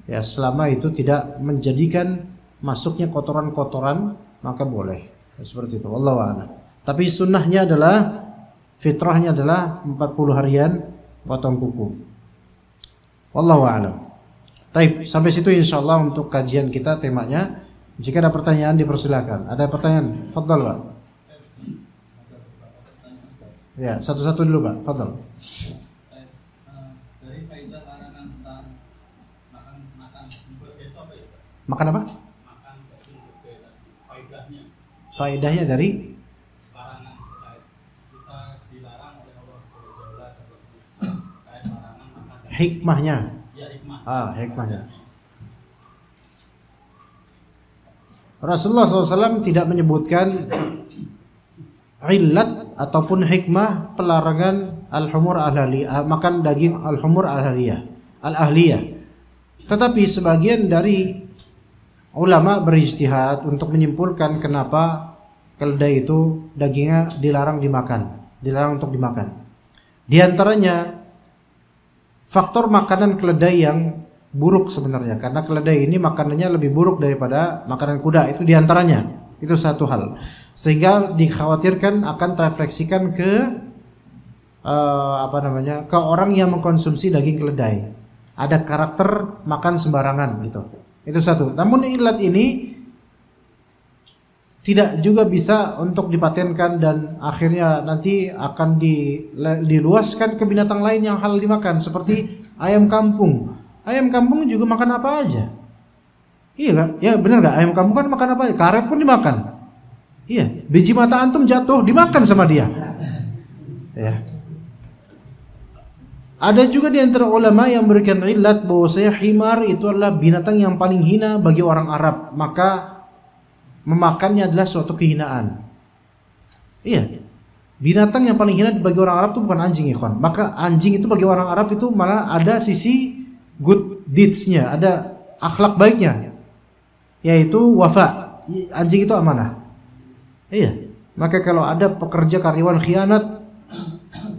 Ya, selama itu tidak menjadikan masuknya kotoran-kotoran, maka boleh. Ya, seperti itu. Wallahu a'lam. Tapi sunnahnya adalah, fitrahnya adalah 40 harian potong kuku. Wallahu a'lam. Baik, sampai situ insyaallah untuk kajian kita temanya. Jika ada pertanyaan dipersilakan. Ada pertanyaan? Fadhal, Pak. Ya, satu-satu dulu, Pak. Fadhal. Dari faedah larangan tentang makan berbeda apa ya? Makan apa? Makan daging berbeda. Faedahnya. Faedahnya dari Larangan kita dilarang oleh Allah Subhanahu wa taala terkait larangan makan daging. hikmahnya. Ya, hikmah. Hikmahnya. Rasulullah SAW tidak menyebutkan illat ataupun hikmah pelarangan al-humur al-ahliyah, makan daging al-humur al-ahliyah. Tetapi sebagian dari ulama berijtihad untuk menyimpulkan kenapa keledai itu dagingnya dilarang untuk dimakan. Di antaranya faktor makanan keledai yang buruk sebenarnya, karena keledai ini makanannya lebih buruk daripada makanan kuda, itu diantaranya. Itu satu hal, sehingga dikhawatirkan akan terefleksikan ke ke orang yang mengkonsumsi daging keledai. Ada karakter makan sembarangan gitu. Itu satu. Namun ilat ini tidak juga bisa untuk dipatenkan dan akhirnya nanti akan diluaskan ke binatang lain yang halal dimakan, seperti ayam kampung. Ayam kampung juga makan apa aja. Iya gak? Ya benar gak? Ayam kampung kan makan apa aja. Karet pun dimakan. Iya. Biji mata antum jatuh dimakan sama dia. Ya. Ada juga di antara ulama yang memberikan illat bahwasanya himar itu adalah binatang yang paling hina bagi orang Arab. Maka memakannya adalah suatu kehinaan. Iya. Binatang yang paling hina bagi orang Arab itu bukan anjing, ikhwan. Maka anjing itu bagi orang Arab itu malah ada sisi good deeds-nya, ada akhlak baiknya, yaitu wafa. Anjing itu amanah. Iya. Maka kalau ada pekerja karyawan khianat,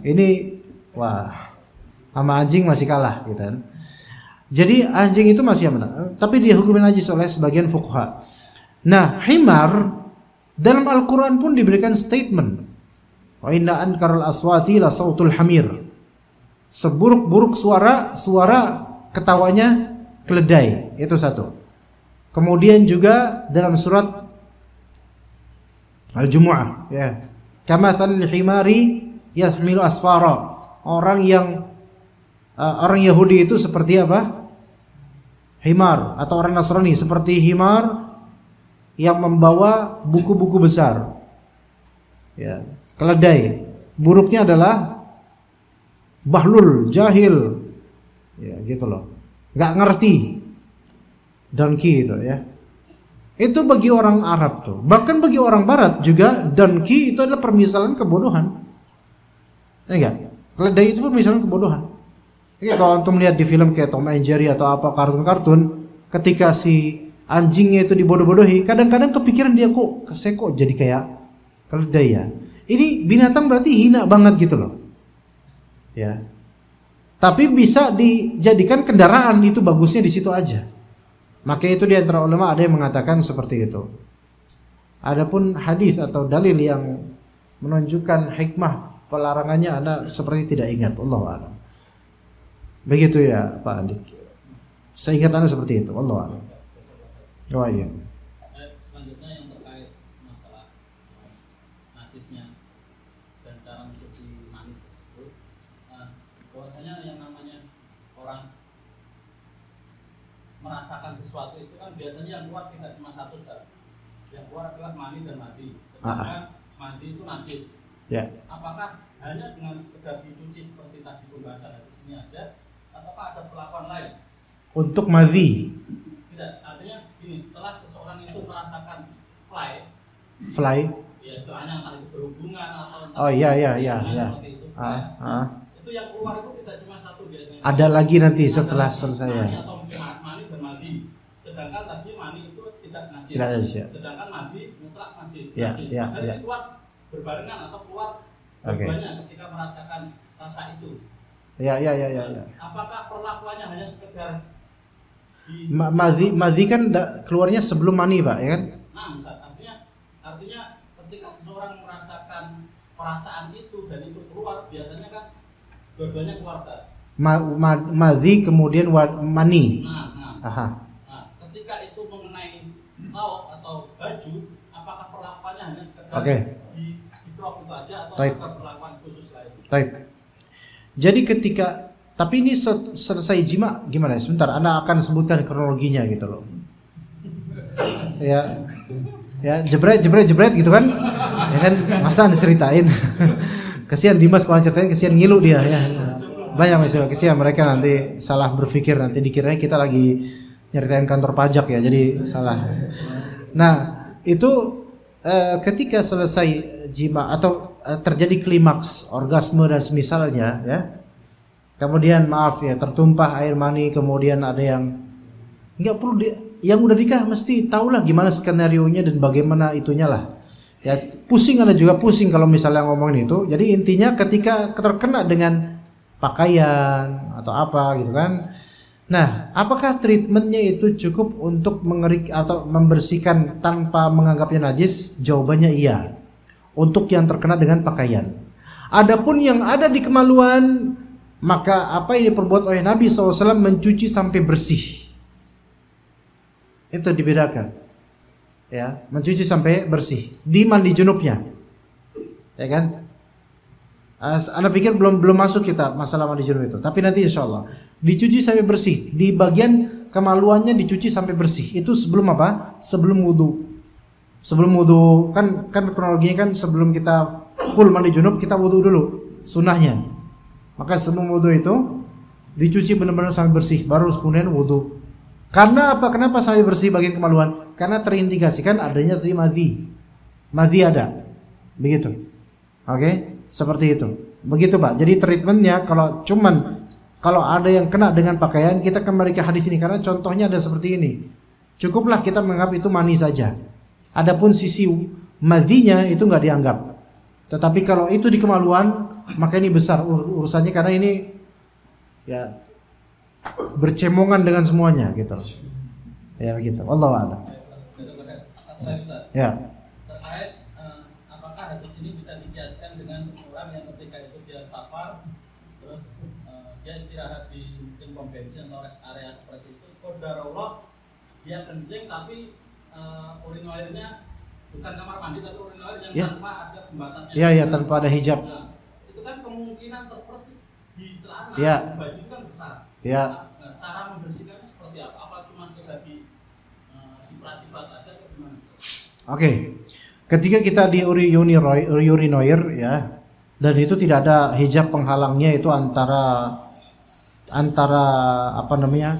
ini wah, sama anjing masih kalah gitu kan. Jadi anjing itu masih amanah, tapi dihukumi najis oleh sebagian fuqaha. Nah, himar dalam Al-Qur'an pun diberikan statement, wa inna ankaral aswati la sautul hamir. Seburuk-buruk suara ketawanya keledai, itu satu. Kemudian juga dalam surat Al-Jumu'ah, ya, kamatsalil himari yahmilu asfara. Orang Yahudi itu seperti apa? Himar, atau orang Nasrani seperti himar yang membawa buku-buku besar. Ya, keledai. Buruknya adalah bahlul, jahil. Ya, gitu loh. Nggak ngerti. Donkey itu ya. Itu bagi orang Arab tuh. Bahkan bagi orang Barat juga donkey itu adalah permisalan kebodohan. Ya enggak? Keledai itu permisalan kebodohan. Ya, kalau antum lihat di film kayak Tom and Jerry atau apa kartun-kartun, ketika si anjingnya itu dibodoh-bodohi, kadang-kadang kepikiran dia saya kok jadi kayak keledai ya. Ini binatang berarti hina banget gitu loh. Ya. Tapi bisa dijadikan kendaraan, itu bagusnya di situ aja. Maka itu di antara ulama ada yang mengatakan seperti itu. Adapun hadis atau dalil yang menunjukkan hikmah pelarangannya Anda seperti tidak ingat, wallahu a'lam. Begitu ya Pak Andik. Saya ingat Anda seperti itu, wallahu a'lam. Oh iya. Selanjutnya yang terkait masalah najisnya dan cara mencuci mani tersebut, bahwasanya yang namanya orang merasakan sesuatu itu kan biasanya yang keluar tidak cuma satu, Ustaz. Yang keluar adalah mani dan madi. Sedangkan madi itu najis. Ya. Apakah hanya dengan sekedar dicuci seperti tadi pembahasan di sini aja, ataukah ada perlakuan lain? Untuk madhi. Tidak, artinya gini, setelah seseorang itu merasakan Fly. ya istilahnya entah itu berhubungan atau entah Oh iya. seperti itu, itu yang keluar itu tidak cuma satu biasanya. Ada lagi nanti setelah selesai ya. Mani atau mani dan madi. Sedangkan tadi mani itu tidak najis. Tidak najis, ya. Sedangkan madi mutlak najis. Ya. Jadi keluar berbarengan atau keluar keduanya ketika merasakan rasa itu. Ya. Apakah perlakuannya hanya sekedar Madhi kan keluarnya sebelum mani, Pak, ya kan? Nah, Ustaz, artinya ketika seseorang merasakan perasaan itu dan itu keluar, biasanya kan dua-duanya keluar, Ustaz. Madhi kemudian mani. Nah, ketika itu mengenai lauk atau baju, apakah perlakuannya hanya sekedar di drop itu aja atau ada perlakuan khusus lain? Jadi tapi ini selesai jima gimana? Sebentar, Anda akan sebutkan kronologinya gitu loh. Ya, jebret gitu kan? Ya kan, masa Anda ceritain? Kesian Dimas kalau ceritain, kesian ngilu dia ya. Banyak masih kesian mereka nanti salah berpikir, nanti dikiranya kita lagi nyeritain kantor pajak ya, jadi salah. Nah, itu ketika selesai jima atau terjadi klimaks, orgasme dan semisalnya ya. Kemudian maaf ya, tertumpah air mani, kemudian ada yang nggak perlu yang udah nikah mesti tahulah gimana skenarionya dan bagaimana itunya lah. Ya pusing, ada juga pusing kalau misalnya ngomongin itu. Jadi intinya ketika terkena dengan pakaian atau apa gitu kan. Nah, apakah treatmentnya itu cukup untuk mengerik atau membersihkan tanpa menganggapnya najis? Jawabannya iya. Untuk yang terkena dengan pakaian. Adapun yang ada di kemaluan, maka apa yang diperbuat oleh Nabi SAW mencuci sampai bersih. Itu dibedakan. Ya, mencuci sampai bersih. Di mandi junubnya. Ya kan? Anda pikir belum masuk kita masalah mandi junub itu. Tapi nanti insya Allah. Dicuci sampai bersih. Di bagian kemaluannya dicuci sampai bersih. Itu sebelum apa? Sebelum wudu. Sebelum wudu kan kronologinya kan sebelum kita full mandi junub kita wudu dulu. Sunnahnya. Maka sebelum wudu itu dicuci benar-benar sampai bersih, baru kemudian wudu. Karena apa? Kenapa sampai bersih bagian kemaluan? Karena terindikasikan adanya tadi madhi ada, begitu. Oke, seperti itu. Begitu Pak. Jadi treatmentnya kalau ada yang kena dengan pakaian, kita kembali ke hadis ini karena contohnya ada seperti ini. Cukuplah kita menganggap itu mani saja. Adapun sisi madhinya itu nggak dianggap. Tetapi kalau itu di kemaluan, maka ini besar urusannya karena ini ya bercemongan dengan semuanya gitu. Ya begitu. Wallahu a'lam. Ya. Terkait apakah hadis ini bisa dikiaskan dengan seseorang yang ketika itu dia safar terus dia istirahat di mungkin pom bensin atau rest area seperti itu, qadarullah dia kencing tapi urinoirnya bukan kamar mandi tapi urinoir yang tanpa ada pembatasnya. Iya, tanpa ada hijab. Nah, itu kan kemungkinan terpercik di celana, baju itu kan besar. Ya. Nah, cara membersihkannya seperti apa? Apa cuma sekedar di ciprat-ciprat aja atau gimana? Oke. Ketika kita di urinoir ya, dan itu tidak ada hijab penghalangnya, itu antara apa namanya,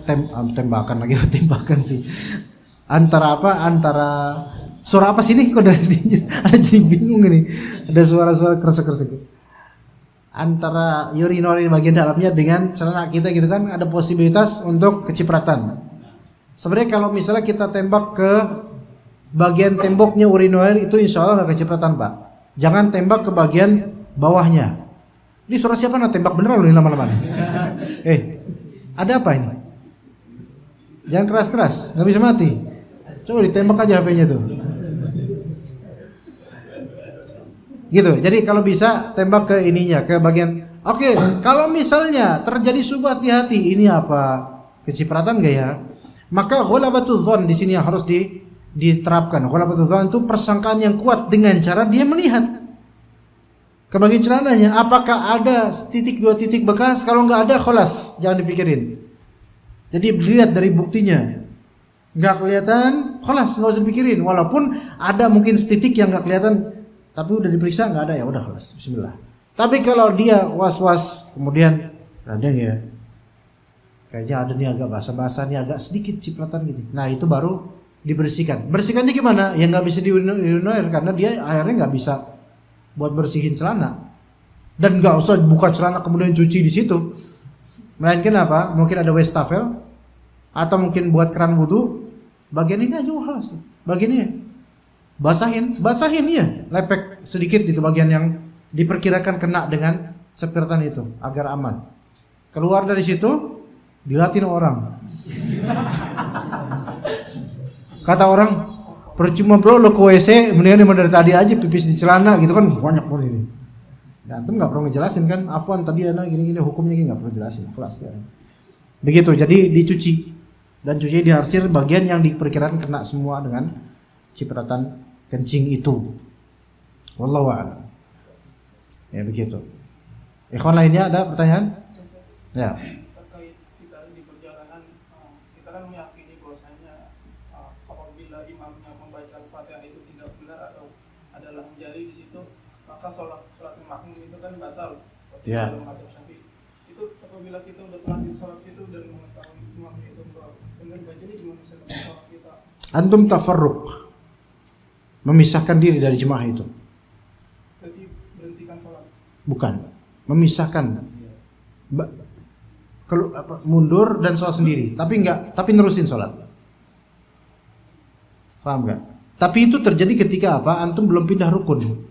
tembakan lagi tembakan sih. Antara suara apa sih ini kok ada jadi bingung ini. Ada suara-suara kresek-kresek. Antara urinoir bagian dalamnya dengan celana kita gitu kan, ada posibilitas untuk kecipratan. Sebenarnya kalau misalnya kita tembak ke bagian temboknya urinoir itu insya Allah nggak kecipratan Pak. Jangan tembak ke bagian bawahnya. Ini suara siapa nak tembak beneran loh ini lama-lama. Ada apa ini? Jangan keras-keras, nggak bisa mati. Coba ditembak aja HP-nya tuh. Gitu. Jadi kalau bisa tembak ke ininya, ke bagian. Oke, kalau misalnya terjadi syubhat di hati, ini apa? Kecipratan gak ya? Maka ghalabatudz dzan di sini yang harus diterapkan. Ghalabatudz dzan itu persangkaan yang kuat dengan cara dia melihat ke bagian celananya, apakah ada titik 2 titik bekas? Kalau nggak ada, kholas, jangan dipikirin. Jadi dilihat dari buktinya. Nggak kelihatan, kholas, nggak usah pikirin. Walaupun ada mungkin setitik yang nggak kelihatan, tapi udah diperiksa nggak ada, ya udah kholas, bismillah. Tapi kalau dia was-was, kemudian ada ya, kayaknya ada nih agak basah-basah nih, agak sedikit cipratan gitu. Nah itu baru dibersihkan. Bersihkannya gimana? Ya nggak bisa diurinoir karena dia airnya nggak bisa buat bersihin celana. Dan nggak usah buka celana kemudian cuci di situ. Melainkan apa? Mungkin ada wastafel atau mungkin buat keran wudhu. Bagian ini aja harus. Bagian ini basahin ya, lepek sedikit itu bagian yang diperkirakan kena dengan cipratan itu agar aman. Keluar dari situ dilatin orang. Kata orang, percuma bro lo ke WC, mendingan dari tadi aja pipis di celana gitu kan, banyak banget ini. Ya, antum nggak perlu ngejelasin kan, afwan tadi ana gini-gini hukumnya gini, nggak perlu jelasin. Begitu, jadi dicuci dan cuci diharsir bagian yang diperkirakan kena semua dengan cipratan kencing itu. Wallahu a'lam. Ya begitu. Ikhwan lainnya ada pertanyaan? Ya. Terkait kita di perjalanan, kita kan meyakini bahwasanya apabila imamnya membaca Fatihah itu tidak benar atau adalah menjadi di situ, maka sholat makmum itu kan batal. Ya. Itu apabila kita udah terlanjur sholat situ dan mengetahui imamnya itu benar bacanya, gimana bisa sholat kita? Antum tafarruq, memisahkan diri dari jemaah itu. Berarti berhentikan sholat? Bukan, memisahkan. Mundur dan sholat sendiri, tapi nerusin sholat. Paham gak? Tapi itu terjadi ketika apa? Antum belum pindah rukun.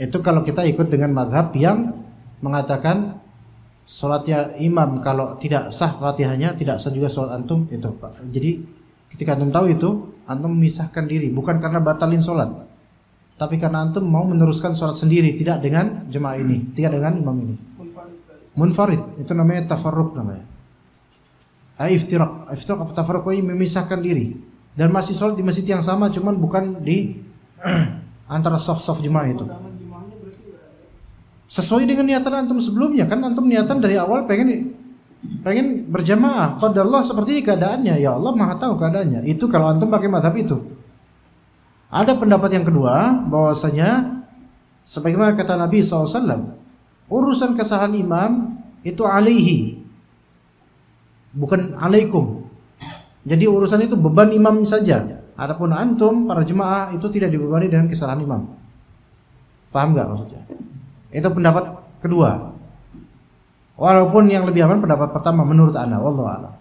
Itu kalau kita ikut dengan mazhab yang mengatakan sholatnya imam kalau tidak sah Fatihahnya, tidak sah juga sholat antum itu. Jadi ketika antum tahu itu, antum memisahkan diri, bukan karena batalin sholat, tapi karena antum mau meneruskan sholat sendiri, tidak dengan jemaah ini, tidak dengan imam ini. Munfarid, itu namanya tafarruq namanya. Iftiraq atau tafarruq ini memisahkan diri dan masih sholat di masjid yang sama, cuman bukan di antara saf-saf jemaah itu. Sesuai dengan niatan antum sebelumnya, kan antum niatan dari awal pengen berjamaah. Qadarullah seperti ini keadaannya, ya Allah Maha tahu keadaannya. Itu kalau antum pakai mazhab itu. Ada pendapat yang kedua bahwasanya sebagaimana kata Nabi SAW, urusan kesalahan imam itu alaihi, bukan alaikum. Jadi urusan itu beban imam saja. Adapun antum para jemaah itu tidak dibebani dengan kesalahan imam. Paham gak maksudnya? Itu pendapat kedua. Walaupun yang lebih aman pendapat pertama menurut ana, wallahu a'lam.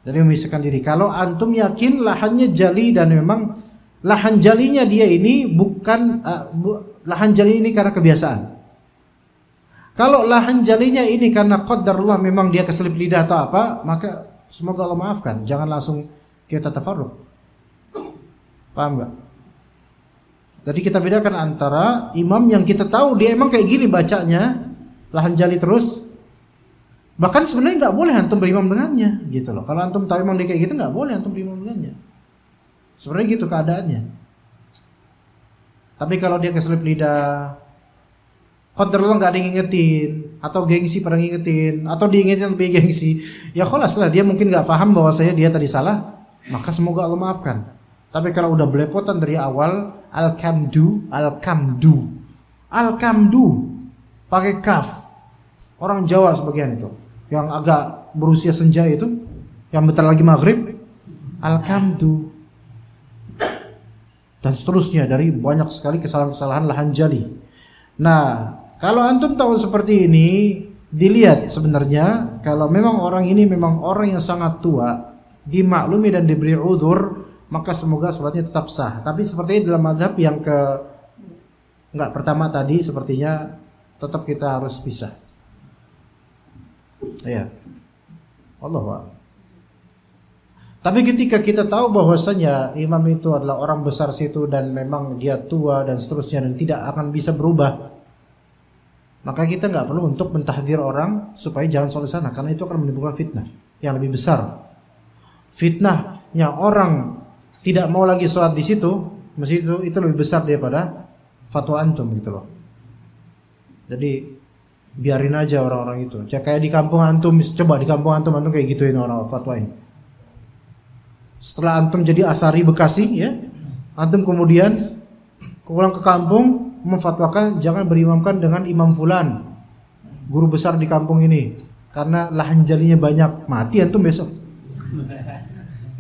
Jadi memisahkan diri. Kalau antum yakin lahannya jali dan memang lahan jalinya dia ini bukan lahan jali ini karena kebiasaan. Kalau lahan jalinya ini karena qadarullah memang dia keselip lidah atau apa, maka semoga Allah maafkan. Jangan langsung kita tafarruq. Paham gak? Jadi kita bedakan antara imam yang kita tahu dia emang kayak gini bacanya, lahan jali terus. Bahkan sebenarnya nggak boleh antum berimam dengannya, gitu loh. Kalau antum tahu emang dia kayak gitu, nggak boleh antum berimam dengannya. Sebenarnya gitu keadaannya. Tapi kalau dia keselip lidah, qadarullah nggak ada yang ngingetin, atau gengsi pada ngingetin, atau diingetin lebih gengsi, ya kholas lah dia mungkin nggak paham bahwasanya dia tadi salah, maka semoga Allah maafkan. Tapi kalau udah belepotan dari awal, al-kamdu pakai kaf. Orang Jawa sebagian itu, yang agak berusia senja itu, yang bentar lagi maghrib, al-kamdu. Dan seterusnya dari banyak sekali kesalahan-kesalahan lahanjali. Nah, kalau antum tahu seperti ini, dilihat sebenarnya kalau memang orang ini memang orang yang sangat tua, dimaklumi dan diberi uzur, maka semoga sholatnya tetap sah. Tapi seperti dalam mazhab yang pertama tadi, sepertinya tetap kita harus pisah. Ya, Allah. Tapi ketika kita tahu bahwasanya imam itu adalah orang besar situ dan memang dia tua dan seterusnya dan tidak akan bisa berubah, maka kita nggak perlu untuk mentahdzir orang supaya jangan sholat sana, karena itu akan menimbulkan fitnah yang lebih besar. Fitnahnya orang tidak mau lagi sholat di situ, masjid itu lebih besar daripada fatwa antum gitu loh. Jadi biarin aja orang-orang itu. Kayak di kampung antum, coba di kampung antum kayak gituin orang fatwain. Setelah antum jadi Asari Bekasi ya, antum kemudian pulang ke kampung memfatwakan jangan berimamkan dengan imam fulan, guru besar di kampung ini, karena lahan jalinya banyak. Mati antum besok.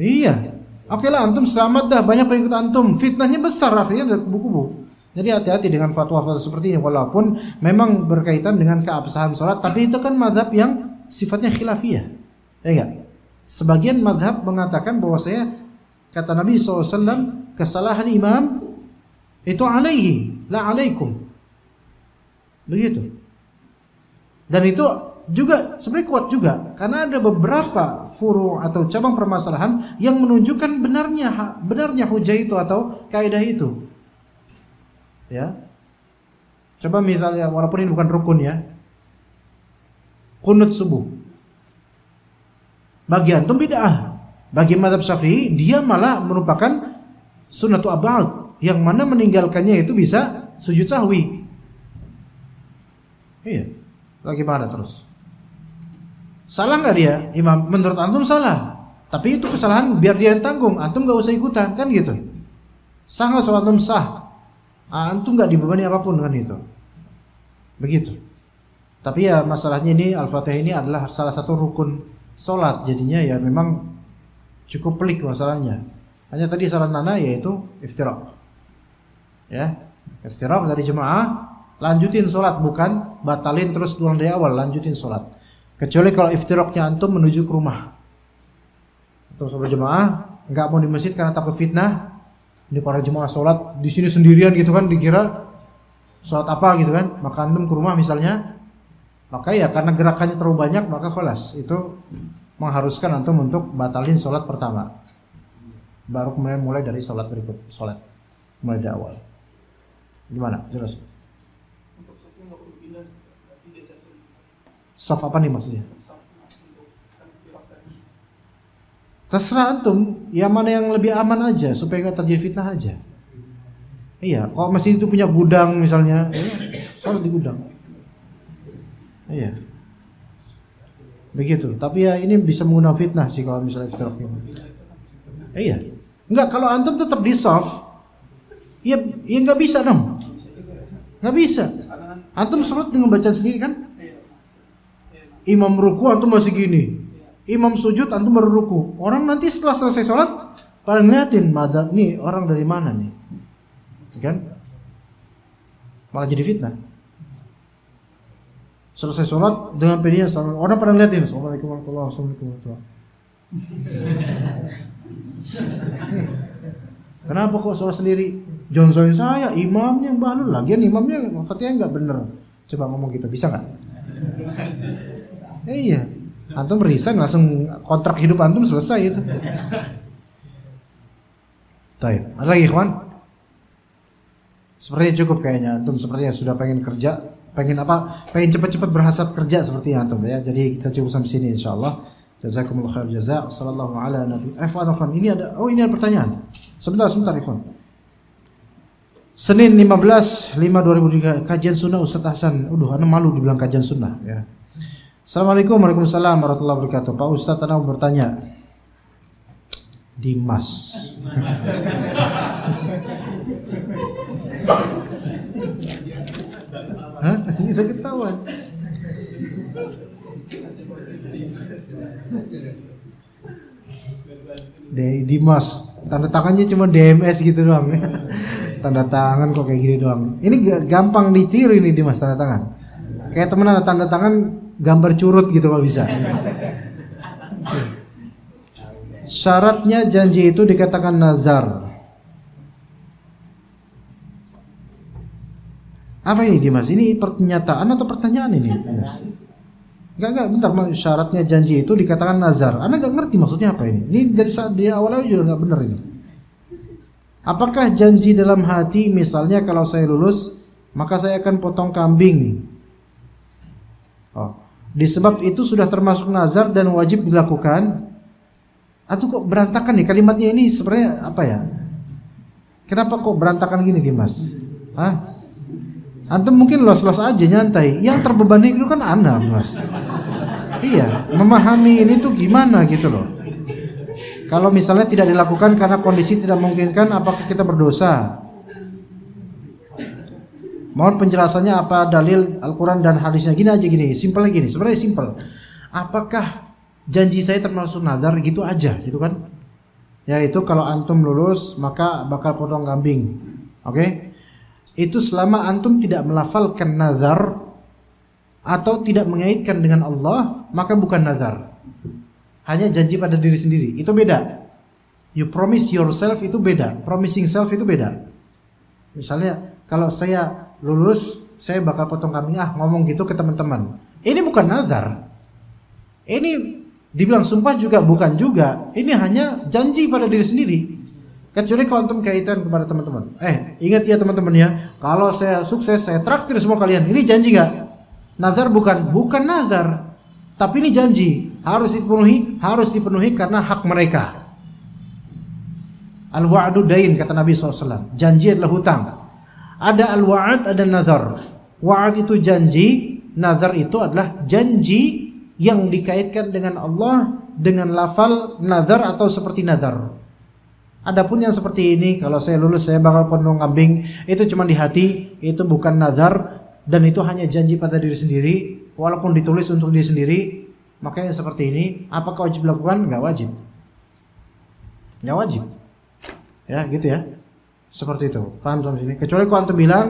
Iya. Oke lah, antum selamat dah, banyak pengikut antum. Fitnahnya besar akhirnya dari kubu-kubu. Jadi hati-hati dengan fatwa-fatwa seperti ini, walaupun memang berkaitan dengan keabsahan sholat, tapi itu kan mazhab yang sifatnya khilafiyah, ya enggak? Sebagian mazhab mengatakan bahwasanya kata Nabi SAW, kesalahan imam itu alaihi, la alaikum. Begitu. Dan itu juga sebenarnya kuat juga, karena ada beberapa furu atau cabang permasalahan yang menunjukkan benarnya hujah itu atau kaidah itu. Ya. Coba misalnya, walaupun ini bukan rukun ya, qunut subuh. Bagi antum bid'ah. Bagi mazhab Syafi'i dia malah merupakan sunnatu abad, yang mana meninggalkannya itu bisa sujud sahwi. Iya. Bagaimana terus? Salah nggak dia? Imam menurut antum salah. Tapi itu kesalahan biar dia yang tanggung. Antum nggak usah ikutan kan gitu. Sah nggak sholat antum sah? Antum nggak dibebani apapun dengan itu. Begitu. Tapi ya masalahnya ini Al-Fatihah ini adalah salah satu rukun sholat, jadinya ya memang cukup pelik masalahnya. Hanya tadi saran Nana yaitu iftirak. Ya, iftirak dari jemaah, lanjutin sholat, bukan batalin terus ulang dari awal, lanjutin sholat. Kecuali kalau iftiraknya antum menuju ke rumah. Antum sholat jemaah, nggak mau di masjid karena takut fitnah. Ini para jemaah sholat di sini sendirian gitu kan, dikira sholat apa gitu kan. Maka antum ke rumah misalnya. Maka ya karena gerakannya terlalu banyak, maka kholas itu mengharuskan antum untuk batalin sholat pertama, baru kemudian mulai dari sholat berikut, sholat mulai dari awal. Gimana? Jelas? Untuk safnya nggak perlu pindah, berarti desa sendiri. Saf apa nih maksudnya? Saf untuk kan tadi. Terserah antum, yang mana yang lebih aman aja supaya nggak terjadi fitnah aja. Iya, kalau masjid itu punya gudang misalnya, sholat di gudang. Iya. Begitu. Tapi ya ini bisa mengundang fitnah sih kalau misalnya iftirak ini. Iya. Enggak, kalau antum tetap di saf, ya enggak bisa dong. Enggak bisa. Antum sholat dengan bacaan sendiri kan? Imam ruku antum masih gini. Imam sujud antum baru ruku. Orang nanti setelah selesai sholat pada ngeliatin mazhab nih orang dari mana nih. Kan? Malah jadi fitnah. Selesai sholat dengan pedenya, orang pada ngeliatin, Assalamualaikum warahmatullahi wabarakatuh. Kenapa kok sholat sendiri? Jonsoin saya, imamnya bahlul, lagian imamnya Fatihah nggak bener. Coba ngomong gitu, bisa nggak? Iya, antum resign langsung kontrak hidup antum selesai itu. Baik, ada lagi kawan? Sepertinya cukup kayaknya, antum sepertinya sudah pengen kerja. Pengen cepat-cepat berhasrat kerja seperti antum ya. Jadi kita cukup sampai sini insyaallah. Jazakumullah khair jazaa. Sallallahu ala nabi. Ini ada pertanyaan. Sebentar Ikhwan. Senin 15/5/2003 kajian sunnah Ustaz Hasan. Ana malu dibilang kajian sunnah ya. Assalamualaikum warahmatullahi wabarakatuh. Pak Ustaz, ana bertanya. Dimas. Hah? Ini udah ketahuan. Dimas. Tanda tangannya cuma DMS gitu doang. Tanda tangan kok kayak gini doang. Ini gampang ditiru ini Dimas tanda tangan. Kayak temen ada tanda tangan gambar curut gitu kalau bisa. Syaratnya janji itu dikatakan nazar. Apa ini Dimas? Ini pernyataan atau pertanyaan ini? Enggak, bentar. Syaratnya janji itu dikatakan nazar. Anda enggak ngerti maksudnya apa ini? Ini dari saat dia awalnya juga enggak benar ini. Apakah janji dalam hati, misalnya kalau saya lulus, maka saya akan potong kambing. Oh, disebab itu sudah termasuk nazar dan wajib dilakukan. Atau kok berantakan nih kalimatnya ini sebenarnya apa ya? Kenapa kok berantakan gini Dimas? Hah? Antum mungkin los-los aja nyantai. Yang terbebani itu kan Anda, Mas. Iya, memahami ini tuh gimana gitu loh. Kalau misalnya tidak dilakukan karena kondisi tidak memungkinkan, apakah kita berdosa? Mohon penjelasannya apa dalil Al-Quran dan hadisnya. Gini aja gini, simpel gini. Sebenarnya simpel. Apakah janji saya termasuk nazar gitu aja, gitu kan? Yaitu kalau antum lulus maka bakal potong kambing. Oke? Itu selama antum tidak melafalkan nazar atau tidak mengaitkan dengan Allah, maka bukan nazar. Hanya janji pada diri sendiri. Itu beda. You promise yourself itu beda. Promising self itu beda. Misalnya kalau saya lulus, saya bakal potong kambing, ngomong gitu ke teman-teman. Ini bukan nazar. Ini dibilang sumpah juga bukan juga. Ini hanya janji pada diri sendiri. Kecuali kalau antum kaitan kepada teman-teman. Ingat ya teman-teman ya, kalau saya sukses saya traktir semua kalian. Ini janji gak? Nazar bukan nazar. Tapi ini janji, harus dipenuhi karena hak mereka. Al-wa'du dain kata Nabi SAW. Janji adalah hutang. Ada al-wa'ad, ada nazar. Wa'ad itu janji, nazar itu adalah janji yang dikaitkan dengan Allah dengan lafal nazar atau seperti nazar. Adapun yang seperti ini, kalau saya lulus saya bakal potong kambing, itu cuma di hati, itu bukan nazar dan itu hanya janji pada diri sendiri, walaupun ditulis untuk diri sendiri. Makanya seperti ini, apakah wajib dilakukan? Enggak wajib. Enggak wajib. Ya, gitu ya. Seperti itu. Paham sampai sini? Kecuali kalau antum bilang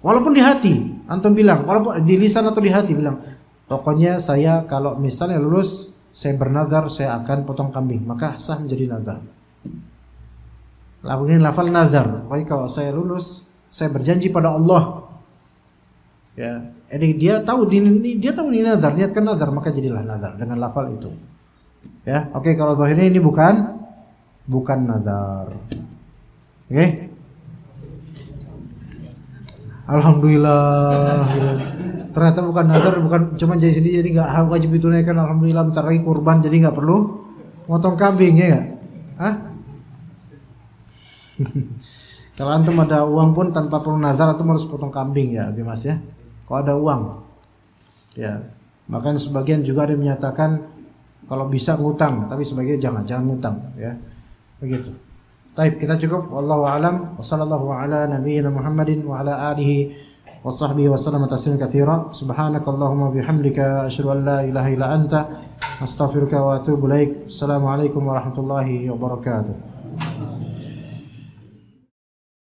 walaupun di hati, antum bilang, walaupun di lisan atau di hati bilang, pokoknya saya kalau misalnya lulus saya bernazar saya akan potong kambing, maka sah menjadi nazar. Lakukan lafal nazar. Pokoknya kalau saya lulus saya berjanji pada Allah. Ya, jadi dia tahu ini nazar, niatkan nazar, maka jadilah nazar dengan lafal itu. Ya, oke, kalau zahirnya ini bukan nazar. Oke. Alhamdulillah. Ternyata bukan nazar, bukan cuma janji sendiri, jadi nggak wajib ditunaikan. Alhamdulillah, bentar lagi kurban, jadi nggak perlu motong kambing ya nggak? Hah? Kalau antum ada uang pun tanpa perlu nazar, antum harus potong kambing ya, Mas ya. Kalau ada uang, ya. Bahkan sebagian juga ada yang menyatakan kalau bisa ngutang, tapi sebagian jangan ngutang, ya. Begitu. Baik, kita cukup. Wallahu a'lam. Wassallallahu ala nabiyyina Muhammadin wa ala alihi wa sahbihi wa sallam tasliman katsira. Subhanakallahumma bihamdika asyhadu an la ilaha illa anta astaghfiruka wa atubu ilaik. Assalamualaikum warahmatullahi wabarakatuh.